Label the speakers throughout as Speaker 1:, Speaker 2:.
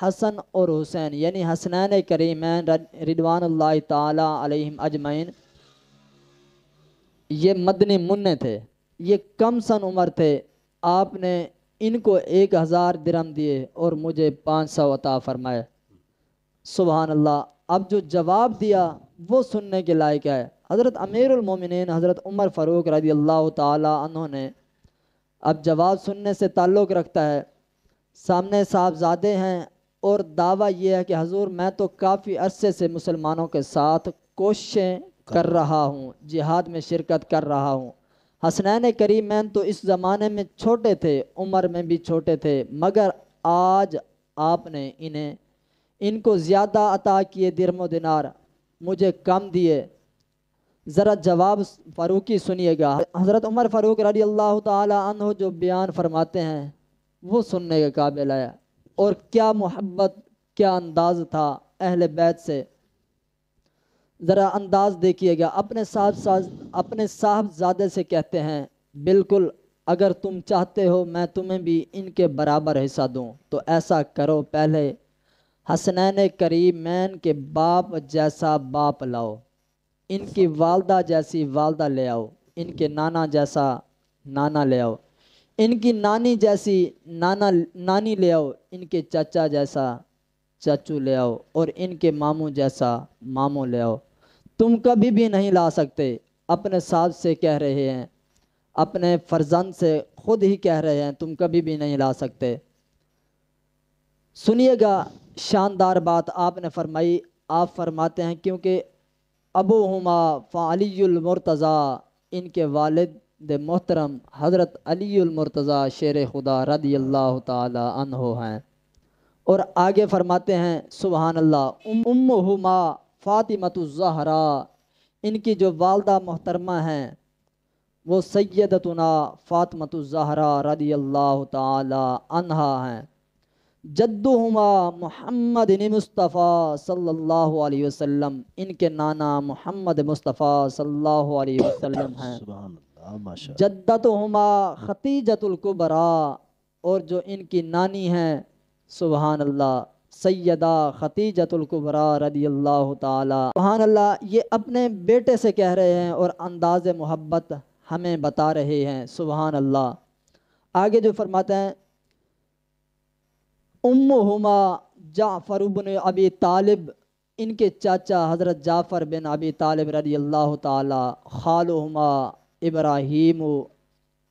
Speaker 1: حسن اور حسین یعنی حسنین کریمین رضوان اللہ تعالی علیہم اجمعین یہ مدنی منع تھے، یہ کم سن عمر تھے، آپ نے ان کو 1000 درہم دیے اور مجھے 500 عطا فرمائے۔ سبحان اللہ۔ اب جو جواب دیا وہ سننے کے لائق ہے۔ حضرت امیر المومنین حضرت عمر فاروق رضی اللہ تعالی عنہ نے اب جواب سننے سے تعلق رکھتا ہے، سامنے صاحبزادے ہیں اور دعویٰ یہ ہے کہ حضور میں تو کافی عرصے سے مسلمانوں کے ساتھ کوششیں کر رہا ہوں، جہاد میں شرکت کر رہا ہوں۔ حسنین کریمین تو اس زمانے میں چھوٹے تھے، عمر میں بھی چھوٹے تھے، مگر آج آپ نے ان کو زیادہ عطا کیے درہم و دینار، مجھے کم دیے۔ ذرا جواب فاروقی سنیے گا۔ حضرت عمر فاروق رضی اللہ تعالی عنہ جو بیان فرماتے ہیں وہ سننے کے قابل ہے، اور کیا محبت، کیا انداز تھا اہل بیت سے۔ ذرا انداز دیکھیے گا۔ اپنے صاحبزادے سے کہتے ہیں بالکل اگر تم چاہتے ہو میں تمہیں بھی ان کے برابر حصہ دوں تو ایسا کرو، پہلے حسنین کریمین کے باپ جیسا باپ لاؤ، ان کی والدہ جیسی والدہ لے آؤ، ان کے نانا جیسا نانا لے آؤ، ان کی نانی جیسی نانی لے آؤ، ان کے چچا جیسا چچو لے آؤ، اور ان کے ماموں جیسا ماموں لے آؤ۔ تم کبھی بھی نہیں لا سکتے۔ اپنے ساتھ سے کہہ رہے ہیں، اپنے فرزند سے خود ہی کہہ رہے ہیں تم کبھی بھی نہیں لا سکتے۔ سنیے گا شاندار بات آپ نے فرمائی۔ آپ فرماتے ہیں کیونکہ ابوہما فعلی المرتضیٰ، ان کے والد محترم حضرت علی المرتضیٰ شیر خدا رضی اللہ تعالی عنہ ہیں، اور آگے فرماتے ہیں سبحان اللہ امہما فاطمۃ الزہراء، ان کی جو والدہ محترمہ ہیں وہ سیدتنا فاطمۃ الزہراء رضی اللہ تعالی عنہا ہیں۔ جدہما محمد مصطفیٰ صلی اللہ علیہ وسلم، ان کے نانا محمد مصطفیٰ صلی اللہ علیہ وسلم ہیں۔
Speaker 2: سبحان اللہ، ماشاء اللہ۔
Speaker 1: جدتہما خدیجۃ الکبریٰ، اور جو ان کی نانی ہیں سبحان اللہ سیدہ خدیجۃ الکبریٰ رضی اللہ تعالی۔ سبحان اللہ، یہ اپنے بیٹے سے کہہ رہے ہیں اور انداز محبت ہمیں بتا رہے ہیں سبحان اللہ۔ آگے جو فرماتے ہیں امہما جعفر بن ابی طالب، ان کے چاچا حضرت جعفر بن ابی طالب رضی اللہ تعالی، خالہما ابراہیم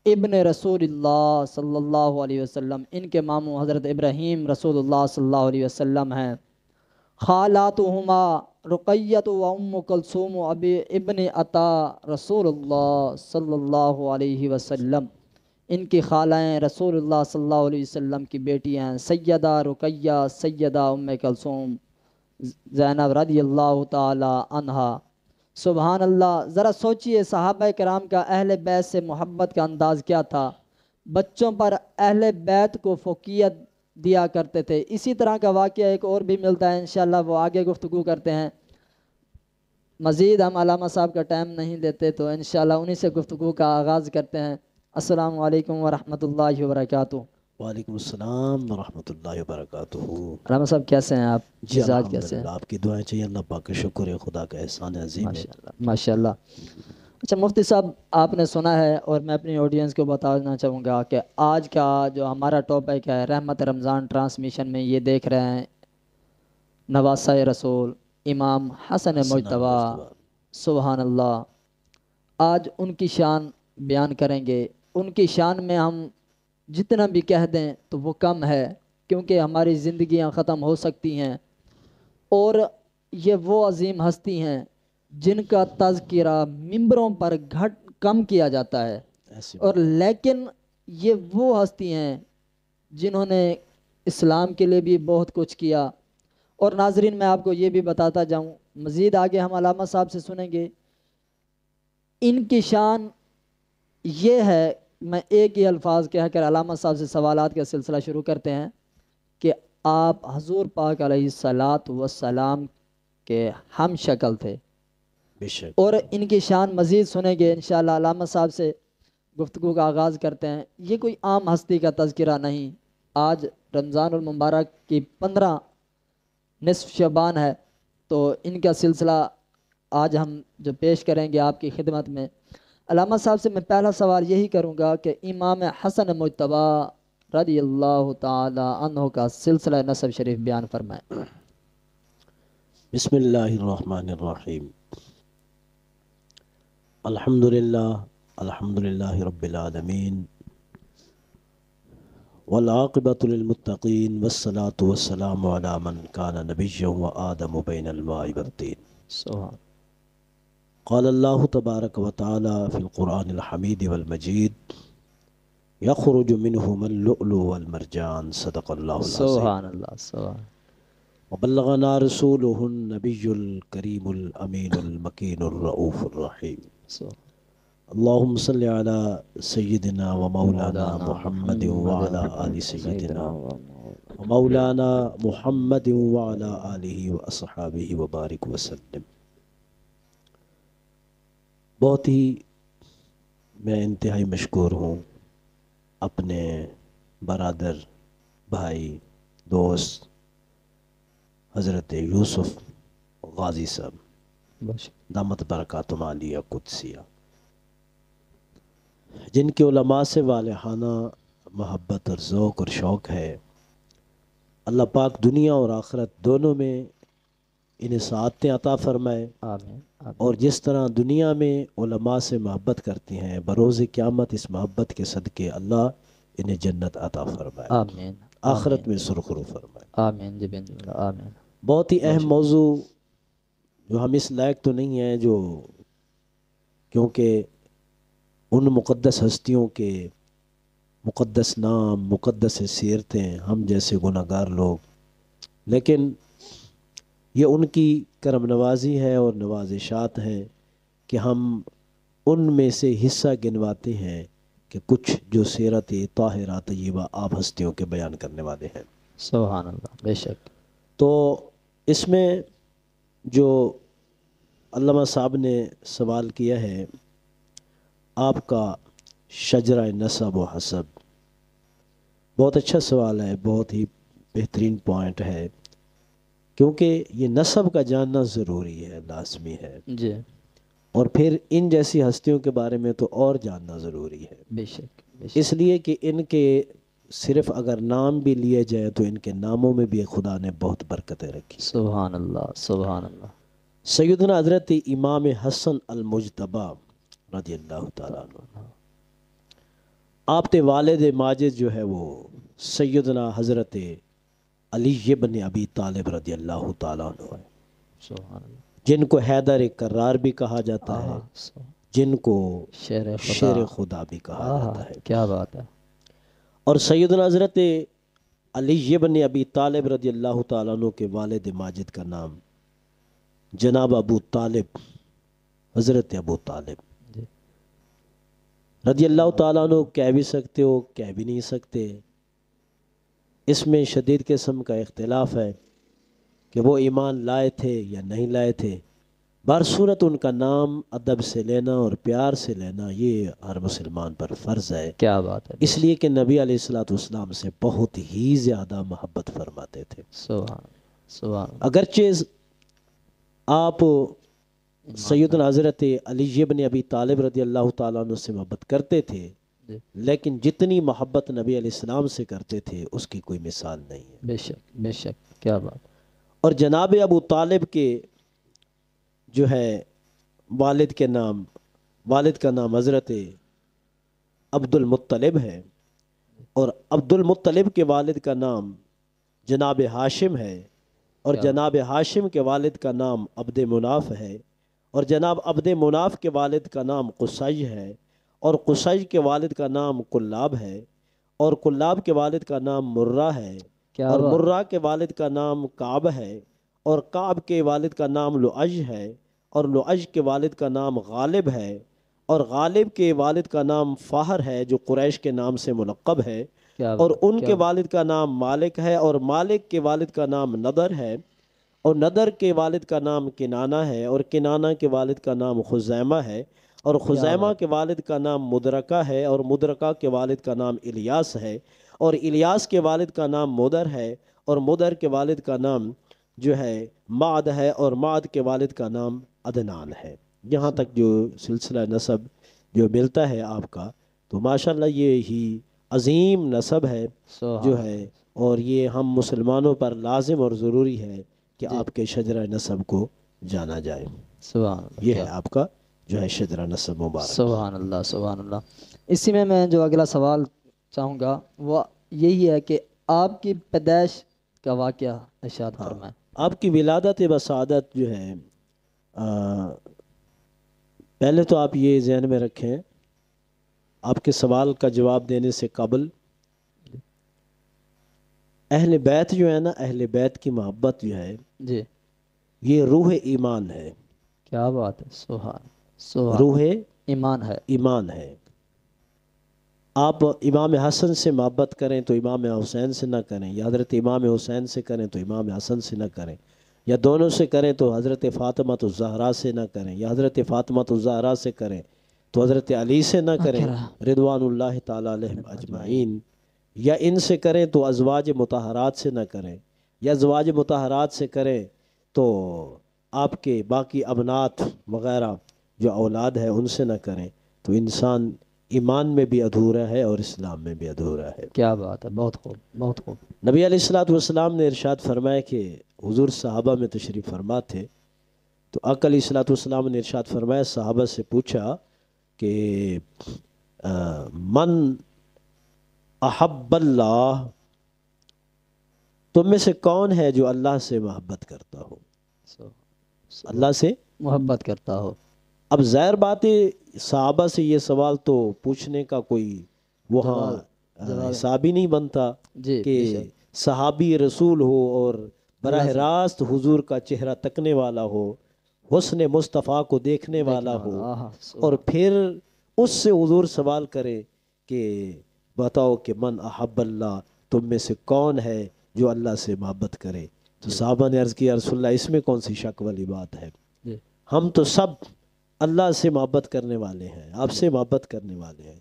Speaker 1: ابن رسول اللہ صلی اللہ علیہ وسلم، ان کے ماموں حضرت ابراہیم رسول اللہ صلی اللہ علیہ وسلم ہیں۔ خالاتہما رقیۃ و ام کلثوم ابی ابن عطا رسول اللہ صلی اللہ علیہ وسلم، ان کی خالائیں رسول اللہ صلی اللہ علیہ وسلم کی بیٹیاں سیدہ رقیہ، سیدہ ام کلثوم، زینب رضی اللہ تعالی عنہا۔ سبحان اللہ۔ ذرا سوچئے صحابہ کرام کا اہل بیت سے محبت کا انداز کیا تھا۔ بچوں پر اہل بیت کو فوقیت دیا کرتے تھے۔ اسی طرح کا واقعہ ایک اور بھی ملتا ہے، انشاءاللہ وہ آگے گفتگو کرتے ہیں۔ مزید ہم علامہ صاحب کا ٹائم نہیں دیتے تو انشاءاللہ انہی سے گفتگو کا آغاز کرتے ہیں۔ السلام علیکم ورحمۃ اللہ وبرکاتہ۔
Speaker 2: وعلیکم السلام ورحمۃ اللہ وبرکاتہ۔
Speaker 1: علامہ صاحب کیسے ہیں آپ؟
Speaker 2: جی
Speaker 1: مزاج کیسے ہیں؟
Speaker 2: الحمدللہ، آپ کی دعائیں چاہیے، اللہ پاک کا شکر ہے، خدا کا احسان عظیم ہے۔
Speaker 1: ماشاءاللہ ماشاءاللہ۔ اچھا مفتی صاحب، آپ نے سنا ہے اور میں اپنی آڈینس کو بتانا چاہوں گا کہ آج کا جو ہمارا ٹاپک ہے رحمت رمضان ٹرانسمیشن میں یہ دیکھ رہے ہیں نواسہ رسول امام حسن مجتبی، سبحان اللہ۔ آج ان کی شان بیان کریں گے۔ ان کی شان میں ہم جتنا بھی کہہ دیں تو وہ کم ہے، کیونکہ ہماری زندگیاں ختم ہو سکتی ہیں، اور یہ وہ عظیم ہستی ہیں جن کا تذکرہ ممبروں پر کم کیا جاتا ہے، اور لیکن یہ وہ ہستی ہیں جنہوں نے اسلام کے لیے بھی بہت کچھ کیا۔ اور ناظرین میں آپ کو یہ بھی بتاتا جاؤں، مزید آگے ہم علامہ صاحب سے سنیں گے، ان کی شان یہ ہے، میں ایک ہی الفاظ کہہ کر علامہ صاحب سے سوالات کا سلسلہ شروع کرتے ہیں کہ آپ حضور پاک علیہ الصلاۃ والسلام کے ہم شکل تھے،
Speaker 2: بے شک۔
Speaker 1: اور ان کی شان مزید سنیں گے انشاءاللہ۔ علامہ صاحب سے گفتگو کا آغاز کرتے ہیں۔ یہ کوئی عام ہستی کا تذکرہ نہیں، آج رمضان المبارک کی 15 نصف شعبان ہے، تو ان کا سلسلہ آج ہم جو پیش کریں گے آپ کی خدمت میں۔ علامہ صاحب سے میں پہلا سوال یہی کروں گا کہ امام حسن مجتبی رضی اللہ تعالی عنہ کا سلسلہ نسب شریف بیان فرمائیں۔
Speaker 2: بسم اللہ الرحمن الرحیم۔ الحمدللہ رب العالمین، والعاقبۃ للمتقین، والصلاة والسلام علی من کان نبیا وآدم بین الماء والطین۔
Speaker 1: سبحان
Speaker 2: قال اللہ تبارک و تعالی فی القرآن الحمید والمجید، یخرج منہما اللؤلؤ والمرجان، صدق اللہ العظیم۔
Speaker 1: سبحان اللہ، سبحان
Speaker 2: وبلغنا رسوله النبی الکریم الامین المکین الرؤوف الرحیم۔
Speaker 1: سبحان
Speaker 2: اللہم صلی علی سیدنا و مولانا محمد وعلی آل سیدنا و مولانا محمد وعلی آلہ و اصحابہ وبارک وسلم۔ بہت ہی میں انتہائی مشکور ہوں اپنے برادر، بھائی، دوست حضرت یوسف غازی صاحب
Speaker 1: بش
Speaker 2: دامت برکاتہم عالیہ قدسیہ، جن کے علماء سے والہانہ محبت اور ذوق اور شوق ہے۔ اللہ پاک دنیا اور آخرت دونوں میں انہیں سعادتیں عطا فرمائے،
Speaker 1: آمین آمین
Speaker 2: اور جس طرح دنیا میں علماء سے محبت کرتی ہیں، بروز قیامت اس محبت کے صدقے اللہ انہیں جنت عطا فرمائے،
Speaker 1: آمین
Speaker 2: آخرت میں سرخرو فرمائے۔
Speaker 1: آمین جی بن اللہ آمین۔
Speaker 2: بہت ہی اہم موضوع جو ہم اس لائق تو نہیں ہیں، جو کیونکہ ان مقدس ہستیوں کے مقدس نام، مقدس سیرتیں ہم جیسے گناہگار لوگ، لیکن یہ ان کی کرم نوازی ہے اور نوازشات ہیں کہ ہم ان میں سے حصہ گنواتے ہیں کہ کچھ جو سیرت طاہرہ طیبہ آپ ہستیوں کے بیان کرنے والے ہیں۔
Speaker 1: سبحان اللہ، بے شک۔
Speaker 2: تو اس میں جو علامہ صاحب نے سوال کیا ہے، آپ کا شجرہ نسب و حسب، بہت اچھا سوال ہے، بہت ہی بہترین پوائنٹ ہے، کیونکہ یہ نسب کا جاننا ضروری ہے، لازمی ہے،
Speaker 1: جی
Speaker 2: اور پھر ان جیسی ہستیوں کے بارے میں تو اور جاننا ضروری ہے،
Speaker 1: بے شک بے شک۔
Speaker 2: اس لیے کہ ان کے صرف اگر نام بھی لیے جائیں تو ان کے ناموں میں بھی خدا نے بہت برکتیں رکھی۔
Speaker 1: سبحان اللہ، سبحان اللہ۔
Speaker 2: سیدنا حضرت امام حسن المجتبی رضی اللہ تعالیٰ عنہ، آپ کے والد ماجد جو ہے وہ سیدنا حضرت علی ابن ابی طالب رضی اللہ تعالیٰ عنہ ہے،
Speaker 1: سبحان اللہ۔
Speaker 2: جن کو حیدر کرار بھی کہا جاتا ہے، جن کو شیر خدا بھی کہا جاتا ہے۔
Speaker 1: کیا بات ہے۔
Speaker 2: اور سیدنا حضرت علی ابن ابی طالب رضی اللہ تعالیٰ عنہ کے والد ماجد کا نام جناب ابو طالب، حضرت ابو طالب
Speaker 1: جی
Speaker 2: رضی اللہ تعالیٰ عنہ کہہ بھی سکتے ہو، کہہ بھی نہیں سکتے، اس میں شدید قسم کا اختلاف ہے کہ وہ ایمان لائے تھے یا نہیں لائے تھے۔ بہرصورت ان کا نام ادب سے لینا اور پیار سے لینا یہ ہر مسلمان پر فرض ہے،
Speaker 1: کیا بات ہے۔
Speaker 2: اس لیے کہ نبی علیہ الصلوۃ والسلام سے بہت ہی زیادہ محبت فرماتے تھے۔
Speaker 1: سبحان سبحان
Speaker 2: اگرچہ آپ سیدنا حضرت علی ابن ابی طالب رضی اللہ تعالیٰ عنہ سے محبت کرتے تھے،
Speaker 1: جی
Speaker 2: لیکن جتنی محبت نبی علیہ السلام سے کرتے تھے اس کی کوئی مثال نہیں ہے۔
Speaker 1: بے شک بے شک، کیا بات۔
Speaker 2: اور جناب ابو طالب کے جو ہے والد کا نام حضرت عبد المطلب ہے، اور عبد المطلب کے والد کا نام جناب ہاشم ہے، اور جناب ہاشم کے والد کا نام عبد مناف ہے، اور جناب عبد مناف کے والد کا نام قصی ہے، اور قصی کے والد کا نام کلاب ہے، اور کلاب کے والد کا نام مرہ ہے، اور مرہ کے والد کا نام کعب ہے، اور کعب کے والد کا نام لؤج ہے، اور لؤج کے والد کا نام غالب ہے، اور غالب کے والد کا نام فاہر ہے جو قریش کے نام سے ملقب ہے، اور ان کے والد کا نام مالک ہے، اور مالک کے والد کا نام نضر ہے، اور نضر کے والد کا نام کنانہ ہے، اور کنانہ کے والد کا نام خزیمہ ہے، اور خزیمہ کے والد کا نام مدرکہ ہے، اور مدرکہ کے والد کا نام الیاس ہے، اور الیاس کے والد کا نام مدر ہے، اور مدر کے والد کا نام جو ہے معد ہے، اور معد کے والد کا نام عدنان ہے۔ یہاں تک جو سلسلہ نسب جو ملتا ہے آپ کا، تو ماشاءاللہ یہ ہی عظیم نسب ہے جو
Speaker 1: سبحان
Speaker 2: ہے، اور یہ ہم مسلمانوں پر لازم اور ضروری ہے کہ
Speaker 1: جی،
Speaker 2: آپ کے شجرہ نسب کو جانا جائے۔
Speaker 1: سبحان اللہ،
Speaker 2: یہ ہے
Speaker 1: کیا
Speaker 2: آپ کا جو ہے شجرہ نسب مبارک۔
Speaker 1: سبحان اللہ، سبحان اللہ۔ اسی میں جو اگلا سوال چاہوں گا وہ یہی ہے کہ آپ کی پیدائش کا واقعہ ارشاد
Speaker 2: ہاں،
Speaker 1: فرمائیں۔
Speaker 2: آپ کی ولادت بسعادت جو ہے، پہلے تو آپ یہ ذہن میں رکھیں، آپ کے سوال کا جواب دینے سے قبل اہل بیت جو ہے نا، اہل بیت کی محبت جو ہے
Speaker 1: جی،
Speaker 2: یہ روح ایمان ہے،
Speaker 1: کیا بات ہے، سبحان سبحان،
Speaker 2: روح
Speaker 1: ایمان ہے۔
Speaker 2: ایمان ہے۔ آپ امام حسن سے محبت کریں تو امام حسین سے نہ کریں، یا حضرت امام حسین سے کریں تو امام حسن سے نہ کریں، یا دونوں سے کریں تو حضرت فاطمہ الزہرا سے نہ کریں، یا حضرت فاطمہ الزہرا سے کریں تو حضرت علی سے نہ کریں رضوان اللہ تعالیٰ علیہم اجمعین، یا ان سے کریں تو ازواج مطہرات سے نہ کریں، یا ازواج مطہرات سے کریں تو آپ کے باقی ابنات وغیرہ جو اولاد ہے ان سے نہ کریں، تو انسان ایمان میں بھی ادھورا ہے اور اسلام میں بھی ادھورا ہے۔
Speaker 1: کیا بات ہے، بہت خوب، بہت خوب۔
Speaker 2: نبی علیہ الصلوۃ والسلام نے ارشاد فرمایا کہ حضور صحابہ میں تشریف فرما تھے، تو آقا علیہ الصلوۃ والسلام نے ارشاد فرمایا، صحابہ سے پوچھا کہ من احب اللہ، تم میں سے کون ہے جو اللہ سے محبت کرتا ہو، اللہ سے
Speaker 1: محبت کرتا ہو۔
Speaker 2: اب ظاہر بات ہے صحابہ سے یہ سوال تو پوچھنے کا کوئی وہاں
Speaker 1: جواب
Speaker 2: حساب ہی نہیں بنتا
Speaker 1: جی،
Speaker 2: کہ
Speaker 1: بے شک،
Speaker 2: صحابی رسول ہو اور براہ
Speaker 1: اللہ سے
Speaker 2: راست حضور کا چہرہ تکنے والا ہو، حسن مصطفیٰ کو دیکھنے والا
Speaker 1: دیکھنے
Speaker 2: ہو،
Speaker 1: آہا،
Speaker 2: اور
Speaker 1: سبحان،
Speaker 2: پھر اس سے حضور سوال کرے کہ بتاؤ کہ من احب اللہ، تم میں سے کون ہے جو اللہ سے محبت کرے، تو صحابہ نے عرض کیا رسول اللہ اس میں کون سی شک والی بات ہے،
Speaker 1: جی،
Speaker 2: ہم تو سب اللہ سے محبت کرنے والے ہیں، آپ سے محبت کرنے والے ہیں۔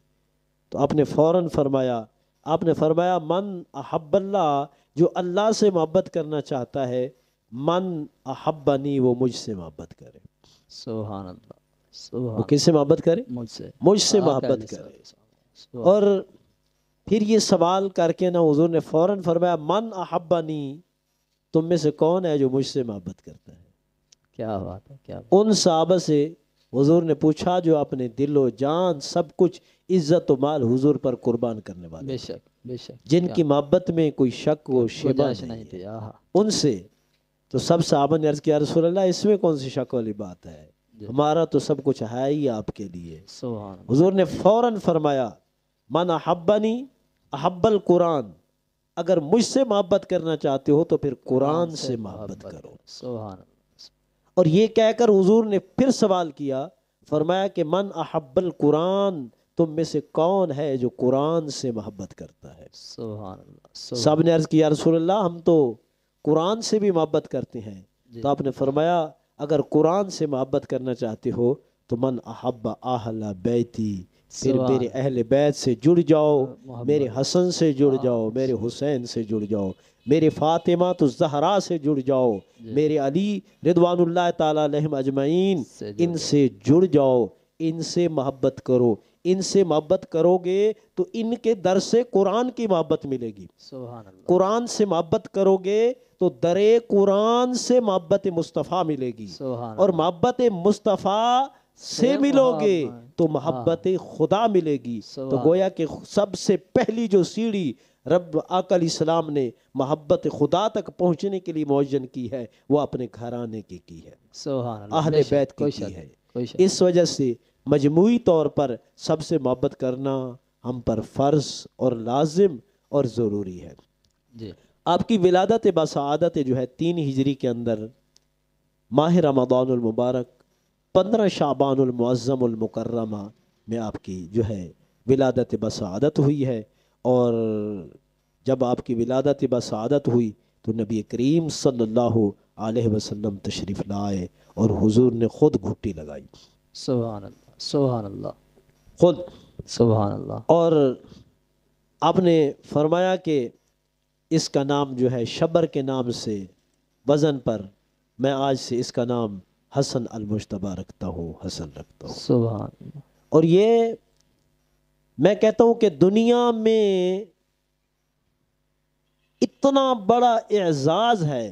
Speaker 2: تو آپ نے فوراً فرمایا، آپ نے فرمایا من احب اللہ، جو اللہ سے محبت کرنا چاہتا ہے، من احبنی، وہ مجھ سے محبت کرے۔
Speaker 1: سبحان اللہ،
Speaker 2: وہ
Speaker 1: سبحان،
Speaker 2: کس سے محبت کرے؟
Speaker 1: مجھ سے،
Speaker 2: مجھ سے
Speaker 1: آقا
Speaker 2: محبت
Speaker 1: علیہ
Speaker 2: کرے۔
Speaker 1: السلام،
Speaker 2: اور پھر یہ سوال کر کے نا حضور نے فوراً فرمایا من احبنی، تم میں سے کون ہے جو مجھ سے محبت کرتا ہے؟
Speaker 1: کیا بات ہے، کیا بات،
Speaker 2: ان صحابہ سے حضور نے پوچھا جو اپنے دل و جان سب کچھ عزت و مال حضور پر قربان کرنے والے
Speaker 1: بے
Speaker 2: تھے،
Speaker 1: شک، بے شک،
Speaker 2: جن
Speaker 1: کیا
Speaker 2: کی محبت میں کوئی شک و شبہ
Speaker 1: گنجائش
Speaker 2: نہیں
Speaker 1: نہیں
Speaker 2: ہے،
Speaker 1: تھی، آہا،
Speaker 2: ان سے تو سب صحابہ نے عرض کیا رسول اللہ اس میں کون سی شک والی بات ہے،
Speaker 1: جی،
Speaker 2: ہمارا تو سب کچھ ہے ہی آپ کے لیے۔
Speaker 1: سبحان اللہ،
Speaker 2: حضور نے فوراً فرمایا من احبنی احب القرآن، اگر مجھ سے محبت کرنا چاہتے ہو تو پھر قرآن سے محبت کرو۔
Speaker 1: سبحان اللہ،
Speaker 2: اور یہ کہہ کر حضور نے پھر سوال کیا، فرمایا کہ من احب القرآن، تم میں سے کون ہے جو قرآن سے محبت کرتا ہے؟
Speaker 1: سبحان اللہ،
Speaker 2: سب
Speaker 1: سبحان،
Speaker 2: نے عرض کیا رسول اللہ ہم تو قرآن سے بھی محبت کرتے ہیں،
Speaker 1: جی،
Speaker 2: تو آپ نے فرمایا اگر قرآن سے محبت کرنا چاہتے ہو تو من احب اہل بیتی، پھر
Speaker 1: سبحان
Speaker 2: میرے اہل بیت سے جڑ جاؤ،
Speaker 1: محبت،
Speaker 2: میرے حسن سے جڑ جاؤ، میرے حسین سے جڑ جاؤ، میرے فاطمہ الزہرا سے جڑ جاؤ،
Speaker 1: جی،
Speaker 2: میرے علی رضوان اللہ تعالیٰ علیہم اجمعین،
Speaker 1: سے جڑ
Speaker 2: ان
Speaker 1: جاؤ،
Speaker 2: سے جڑ جاؤ، ان سے محبت کرو، ان سے محبت کرو گے تو ان کے در سے قرآن کی محبت ملے گی،
Speaker 1: سبحان اللہ،
Speaker 2: قرآن سے محبت کرو گے تو در قرآن سے محبت مصطفیٰ ملے گی،
Speaker 1: سبحان
Speaker 2: اور
Speaker 1: اللہ،
Speaker 2: محبت مصطفیٰ سے ملو گے تو محبت خدا ملے گی۔ تو
Speaker 1: سبحان
Speaker 2: گویا کہ سب سے پہلی جو سیڑھی رب آقا علیہ السلام نے محبت خدا تک پہنچنے کے لیے معین کی ہے وہ اپنے گھرانے کی ہے،
Speaker 1: سبحان اللہ،
Speaker 2: اہل
Speaker 1: بے شک،
Speaker 2: بیت
Speaker 1: کوئی
Speaker 2: کی
Speaker 1: شک
Speaker 2: ہے۔
Speaker 1: نہیں، کوئی شک
Speaker 2: اس وجہ سے مجموعی طور پر سب سے محبت کرنا ہم پر فرض اور لازم اور ضروری ہے۔
Speaker 1: نہیں، جی،
Speaker 2: آپ کی ولادت بسعادت جو ہے 3 ہجری کے اندر ماہ رمضان المبارک 15 شعبان المعظم المکرمہ میں آپ کی جو ہے ولادت بسعادت ہوئی ہے، اور جب آپ کی ولادت بسعادت ہوئی تو نبی کریم صلی اللہ علیہ وسلم تشریف لائے اور حضور نے خود گھٹی لگائی،
Speaker 1: سبحان اللہ، سبحان اللہ،
Speaker 2: خود،
Speaker 1: سبحان اللہ،
Speaker 2: اور آپ نے فرمایا کہ اس کا نام جو ہے شبر کے نام سے وزن پر میں آج سے اس کا نام حسن المجتبی رکھتا ہوں، حسن رکھتا ہوں۔
Speaker 1: سبحان اللہ۔
Speaker 2: اور یہ میں کہتا ہوں کہ دنیا میں اتنا بڑا اعزاز ہے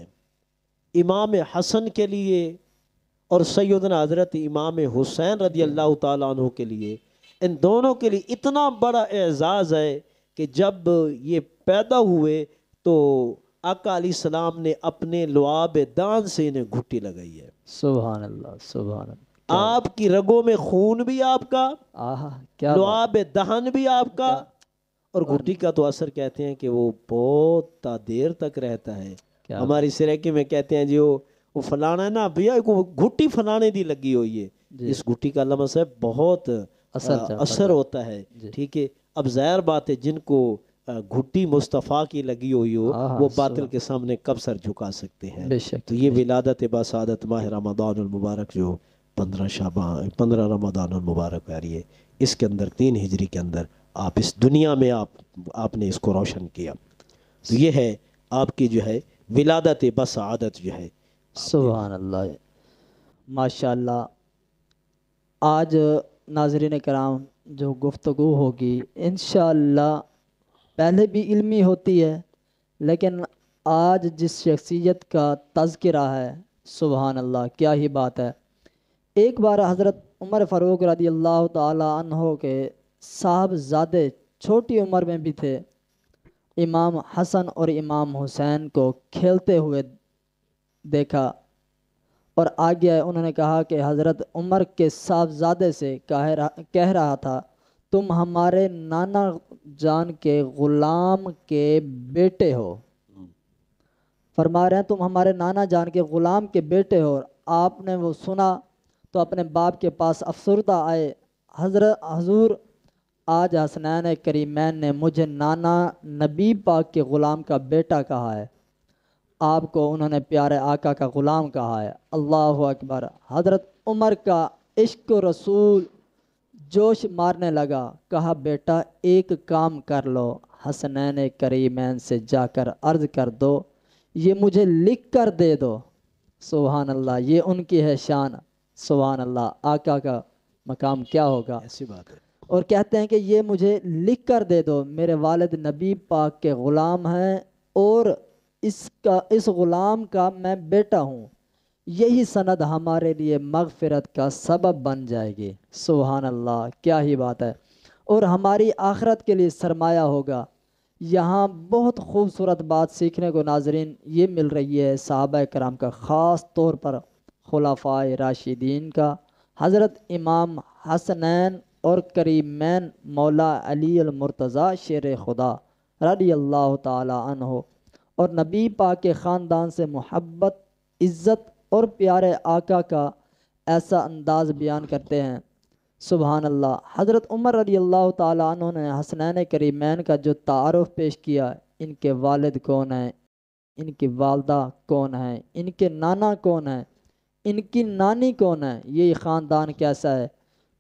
Speaker 2: امام حسن کے لیے اور سیدنا حضرت امام حسین رضی اللہ تعالیٰ عنہ کے لیے، ان دونوں کے لیے اتنا بڑا اعزاز ہے کہ جب یہ پیدا ہوئے تو آقا علیہ السلام نے اپنے لعاب دان سے انہیں گھٹی لگائی ہے۔
Speaker 1: سبحان اللہ، سبحان اللہ، کیا
Speaker 2: آپ کی رگوں میں خون بھی آپ کا،
Speaker 1: آہا، کیا بات،
Speaker 2: لعاب دہن بھی آپ کا، اور گھٹی کا تو اثر کہتے ہیں کہ وہ بہت دیر تک رہتا ہے۔
Speaker 1: کیا
Speaker 2: ہماری سریکی میں کہتے ہیں جی وہ فلانا ہے نا بھیا، کو گھٹی فلانے دی لگی ہوئی ہے،
Speaker 1: جی،
Speaker 2: اس گھٹی کا لمس ہے بہت اثر ہوتا ہے۔
Speaker 1: جی،
Speaker 2: ٹھیک ہے، اب ظاہر بات ہے جن کو گھٹی مصطفیٰ کی لگی ہوئی ہو
Speaker 1: آہا،
Speaker 2: وہ باطل
Speaker 1: سبحان،
Speaker 2: کے سامنے کب سر جھکا سکتے ہیں؟
Speaker 1: بے شک،
Speaker 2: تو یہ
Speaker 1: بے شک،
Speaker 2: ولادت باسعادت ماہ رمضان المبارک جو 15 رمضان المبارک آ رہی ہے، اس کے اندر 3 ہجری کے اندر آپ اس دنیا میں آپ نے اس کو روشن کیا، تو یہ ہے آپ کی جو ہے ولادت بسعادت جو ہے۔
Speaker 1: سبحان اللہ، ماشاء اللہ۔ آج ناظرین کرام جو گفتگو ہوگی انشاءاللہ پہلے بھی علمی ہوتی ہے، لیکن آج جس شخصیت کا تذکرہ ہے، سبحان اللہ، کیا ہی بات ہے۔ ایک بار حضرت عمر فاروق رضی اللہ تعالی عنہ کے صاحبزادے چھوٹی عمر میں بھی تھے، امام حسن اور امام حسین کو کھیلتے ہوئے دیکھا اور آگے آئے، انہوں نے کہا کہ حضرت عمر کے صاحبزادے سے کہہ رہا تھا تم ہمارے نانا جان کے غلام کے بیٹے ہو، فرما رہے ہیں تم ہمارے نانا جان کے غلام کے بیٹے ہو۔ آپ نے وہ سنا تو اپنے باپ کے پاس افسردہ آئے، حضور آج حسنین کریمین نے مجھے نانا نبی پاک کے غلام کا بیٹا کہا ہے، آپ کو انہوں نے پیارے آقا کا غلام کہا ہے۔ اللہ اکبر۔ حضرت عمر کا عشق رسول جوش مارنے لگا، کہا بیٹا ایک کام کر لو، حسنین کریمین سے جا کر عرض کر دو یہ مجھے لکھ کر دے دو۔ سبحان اللہ، یہ ان کی ہے شان، سبحان اللہ، آقا کا مقام کیا ہوگا۔
Speaker 2: ایسی بات ہے۔
Speaker 1: اور کہتے ہیں کہ یہ مجھے لکھ کر دے دو، میرے والد نبی پاک کے غلام ہیں اور اس غلام کا میں بیٹا ہوں، یہی سند ہمارے لیے مغفرت کا سبب بن جائے گی۔ سبحان اللہ، کیا ہی بات ہے، اور ہماری آخرت کے لیے سرمایہ ہوگا۔ یہاں بہت خوبصورت بات سیکھنے کو ناظرین یہ مل رہی ہے صحابہ کرام کا، خاص طور پر خلفائے راشدین کا، حضرت امام حسنین اور کریمین مولا علی المرتضیٰ شیر خدا رضی اللہ تعالی عنہ، اور نبی پاک کے خاندان سے محبت، عزت اور پیارے آقا کا ایسا انداز بیان کرتے ہیں، سبحان اللہ۔ حضرت عمر رضی اللہ تعالیٰ عنہ نے حسنین کریمین کا جو تعارف پیش کیا، ان کے والد کون ہیں، ان کی والدہ کون ہیں، ان کے نانا کون ہیں، ان کی نانی کون ہے، یہ خاندان کیسا ہے،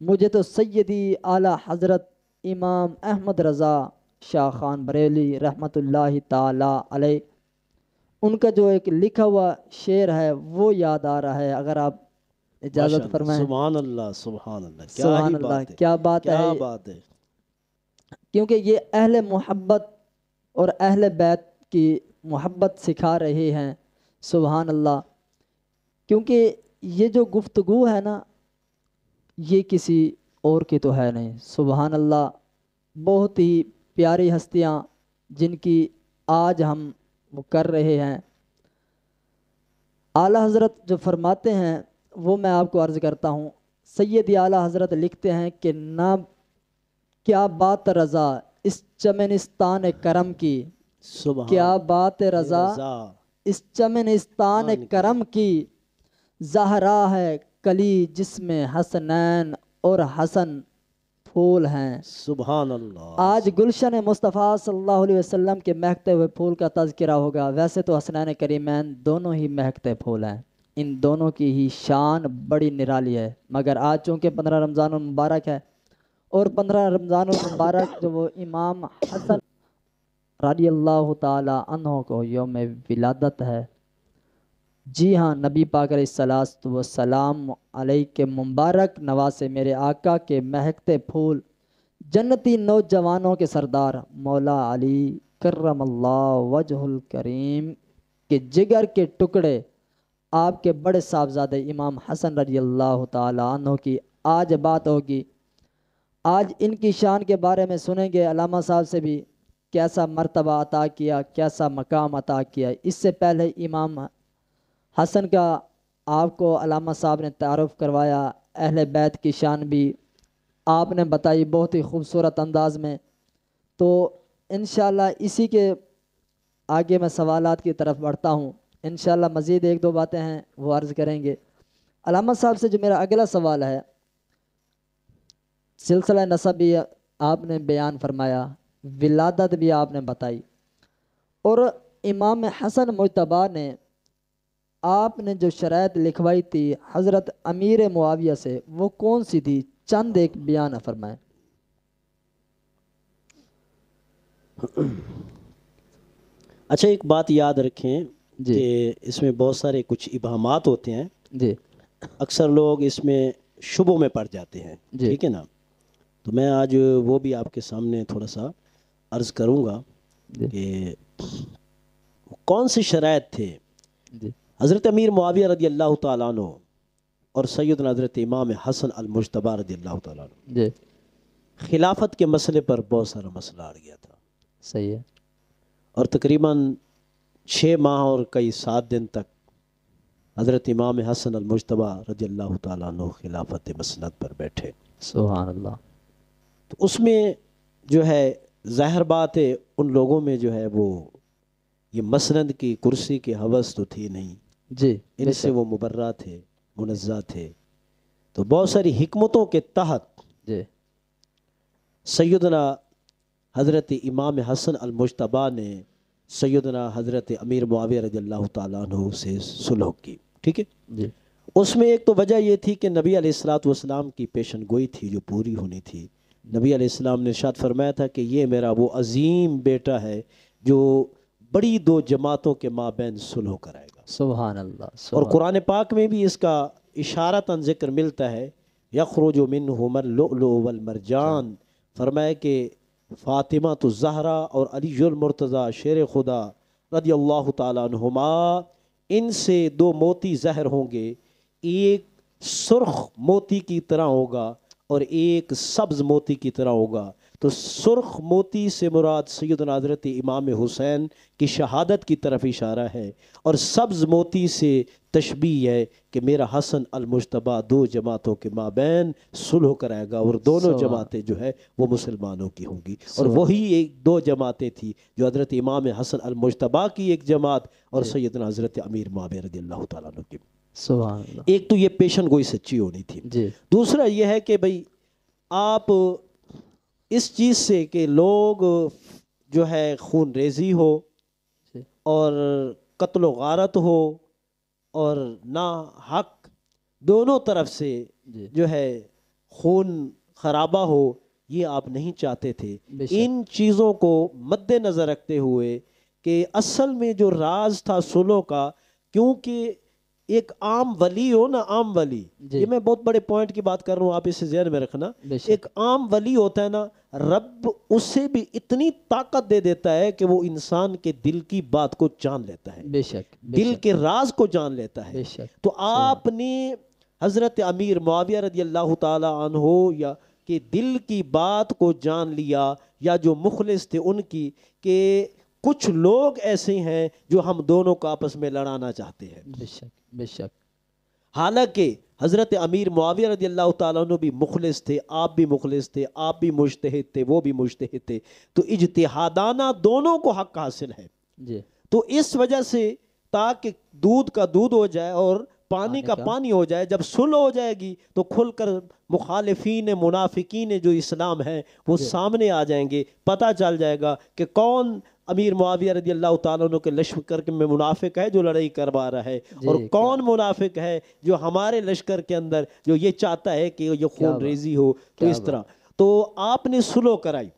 Speaker 1: مجھے تو سیدی اعلیٰ حضرت امام احمد رضا شاہ خان بریلی رحمۃ اللہ تعالی علیہ، ان کا جو ایک لکھا ہوا شعر ہے وہ یاد آ رہا ہے، اگر آپ اجازت فرمائیں۔
Speaker 2: سبحان اللہ، سبحان اللہ، کیا
Speaker 1: سبحان
Speaker 2: ہی
Speaker 1: اللہ،
Speaker 2: بات ہے،
Speaker 1: کیا بات
Speaker 2: کیا
Speaker 1: ہے،
Speaker 2: بات ہے۔
Speaker 1: کیونکہ یہ اہل محبت اور اہل بیت کی محبت سکھا رہے ہیں، سبحان اللہ۔ کیونکہ یہ جو گفتگو ہے نا یہ کسی اور کی تو ہے نہیں، سبحان اللہ، بہت ہی پیاری ہستیاں جن کی آج ہم وہ کر رہے ہیں۔ اعلیٰ حضرت جو فرماتے ہیں وہ میں آپ کو عرض کرتا ہوں، سید اعلیٰ حضرت لکھتے ہیں کہ نہ کیا بات رضا اس چمنستان کرم کی،
Speaker 2: سبحان
Speaker 1: کیا بات رضا
Speaker 2: رضا
Speaker 1: اس چمنستان کرم کی، زہرا ہے کلی جس میں حسنین اور حسن پھول ہیں۔
Speaker 2: سبحان اللہ۔
Speaker 1: آج گلشن مصطفیٰ صلی اللہ علیہ وسلم کے مہکتے ہوئے پھول کا تذکرہ ہوگا، ویسے تو حسنین کریمین دونوں ہی مہکتے پھول ہیں، ان دونوں کی ہی شان بڑی نرالی ہے، مگر آج چونکہ 15 رمضان المبارک ہے اور 15 رمضان المبارک جو وہ امام حسن رضی اللہ تعالی عنہ کو یوم ولادت ہے۔ جی ہاں، نبی پاک علیہ الصلاۃ والسلام علیہ کے مبارک نواسے میرے آقا کے مہکتے پھول جنتی نوجوانوں کے سردار مولا علی کرم اللہ وجہ الکریم کے جگر کے ٹکڑے آپ کے بڑے صاحبزادے امام حسن رضی اللہ تعالی عنہ کی آج بات ہوگی۔ آج ان کی شان کے بارے میں سنیں گے، علامہ صاحب سے بھی کیسا مرتبہ عطا کیا، کیسا مقام عطا کیا۔ اس سے پہلے امام حسن کا آپ کو علامہ صاحب نے تعارف کروایا، اہل بیت کی شان بھی آپ نے بتائی بہت ہی خوبصورت انداز میں۔ تو انشاءاللہ اسی کے آگے میں سوالات کی طرف بڑھتا ہوں۔ انشاءاللہ مزید ایک دو باتیں ہیں وہ عرض کریں گے۔ علامہ صاحب سے جو میرا اگلا سوال ہے، سلسلہ نسب بھی آپ نے بیان فرمایا، ولادت بھی آپ نے بتائی، اور امام حسن مجتبیٰ نے آپ نے جو شرائط لکھوائی تھی حضرت امیر معاویہ سے، وہ کون سی تھی؟ چند ایک بیان فرمائیں۔
Speaker 2: اچھا، ایک بات یاد رکھیں
Speaker 1: جی
Speaker 2: کہ اس میں بہت سارے کچھ ابہامات ہوتے ہیں،
Speaker 1: جی
Speaker 2: اکثر لوگ اس میں شبوں میں پڑ جاتے ہیں،
Speaker 1: جی
Speaker 2: ٹھیک ہے نا؟ تو میں آج وہ بھی آپ کے سامنے تھوڑا سا عرض کروں گا
Speaker 1: جی
Speaker 2: کہ کون سے شرائط تھے
Speaker 1: جی
Speaker 2: حضرت امیر معاویہ رضی اللہ تعالیٰ عنہ اور سیدنا حضرت امام حسن المجتبیٰ رضی اللہ تعالیٰ عنہ۔
Speaker 1: جی
Speaker 2: خلافت کے مسئلے پر بہت سارا مسئلہ آ گیا تھا،
Speaker 1: صحیح ہے۔
Speaker 2: اور تقریباً 6 ماہ اور کئی 7 دن تک حضرت امام حسن المجتبیٰ رضی اللہ تعالیٰ عنہ خلافت مسند پر بیٹھے۔
Speaker 1: سبحان اللہ۔
Speaker 2: تو اس میں جو ہے ظاہر بات ہے ان لوگوں میں جو ہے وہ یہ مسند کی کرسی کی ہوس تو تھی نہیں،
Speaker 1: جی
Speaker 2: ان سے وہ مبرہ تھے، منزہ تھے۔ تو بہت ساری حکمتوں کے تحت
Speaker 1: جی
Speaker 2: سیدنا حضرت امام حسن المجتبیٰ نے سیدنا حضرت امیر معاویہ رضی اللہ تعالیٰ عنہ سے صلح کی، ٹھیک ہے؟
Speaker 1: جی
Speaker 2: اس میں ایک تو وجہ یہ تھی کہ نبی علیہ الصلوۃ والسلام کی پیشن گوئی تھی جو پوری ہونی تھی۔ نبی علیہ السلام نے ارشاد فرمایا تھا کہ یہ میرا وہ عظیم بیٹا ہے جو بڑی 2 جماعتوں کے مابین صلح کرائے گا۔
Speaker 1: سبحان اللہ۔
Speaker 2: اور
Speaker 1: سبحان
Speaker 2: قرآن پاک میں بھی اس کا اشارتاً ذکر ملتا ہے، یخرج منہما اللؤلؤ والمرجان، فرمایا کہ فاطمہ الزہرا اور علی المرتضیٰ شیر خدا رضی اللہ تعالیٰ عنہما، ان سے 2 موتی ظاہر ہوں گے، ایک سرخ موتی کی طرح ہوگا اور ایک سبز موتی کی طرح ہوگا۔ تو سرخ موتی سے مراد سیدنا حضرت امام حسین کی شہادت کی طرف اشارہ ہے، اور سبز موتی سے تشبیہ ہے کہ میرا حسن المجتبیٰ 2 جماعتوں کے مابین صلح کرائے گا، اور دونوں جماعتیں جو ہے وہ مسلمانوں کی ہوں گی۔ اور وہی 2 جماعتیں تھی جو حضرت امام حسن المجتبیٰ کی ایک جماعت اور سیدنا حضرت امیر معاویہ رضی اللہ تعالیٰ عنہ کی۔
Speaker 1: سبحان اللہ۔
Speaker 2: ایک تو یہ پیشن گوئی سچی ہونی تھی۔
Speaker 1: جی
Speaker 2: دوسرا یہ ہے کہ بھئی آپ اس چیز سے کہ لوگ جو ہے خون ریزی ہو
Speaker 1: جی
Speaker 2: اور قتل و غارت ہو اور نا حق دونوں طرف سے
Speaker 1: جی
Speaker 2: جو ہے خون خرابہ ہو، یہ آپ نہیں چاہتے تھے۔
Speaker 1: بے شک۔
Speaker 2: ان چیزوں کو مد نظر رکھتے ہوئے کہ اصل میں جو راز تھا صلح کا، کیونکہ ایک عام ولی ہو نا، عام ولی،
Speaker 1: جی
Speaker 2: یہ میں بہت بڑے پوائنٹ کی بات کر رہا ہوں، آپ اسے ذہن میں رکھنا۔
Speaker 1: بے شک۔
Speaker 2: ایک عام ولی ہوتا ہے نا، رب اسے بھی اتنی طاقت دے دیتا ہے کہ وہ انسان کے دل کی بات کو جان لیتا ہے،
Speaker 1: بے شک۔ بے
Speaker 2: دل
Speaker 1: شک۔
Speaker 2: کے راز کو جان لیتا ہے۔
Speaker 1: بے شک۔
Speaker 2: تو آپ نے حضرت امیر معاویہ رضی اللہ تعالی عنہ یا کہ دل کی بات کو جان لیا، یا جو مخلص تھے ان کی، کہ کچھ لوگ ایسے ہیں جو ہم دونوں کو آپس میں لڑانا چاہتے ہیں۔
Speaker 1: بے شک۔ بے شک۔
Speaker 2: حالانکہ حضرت امیر معاویہ رضی اللہ تعالیٰ عنہ بھی مخلص تھے، آپ بھی مخلص تھے، آپ بھی مجتہد تھے، وہ بھی مجتہد تھے، تو اجتہادانہ دونوں کو حق حاصل ہے۔
Speaker 1: جی
Speaker 2: تو اس وجہ سے تاکہ دودھ کا دودھ ہو جائے اور پانی کا پانی ہو جائے، جب صلح ہو جائے گی تو کھل کر مخالفین منافقین جو اسلام ہیں وہ سامنے آ جائیں گے، پتہ چل جائے گا کہ کون امیر معاویہ رضی اللہ تعالیٰ عنہ کے لشکر میں منافق ہے جو لڑائی کروا رہا ہے، اور کون منافق ہے جو ہمارے لشکر کے اندر جو یہ چاہتا ہے کہ یہ خون ریزی ہو۔ تو اس طرح تو آپ نے صلح کرائی،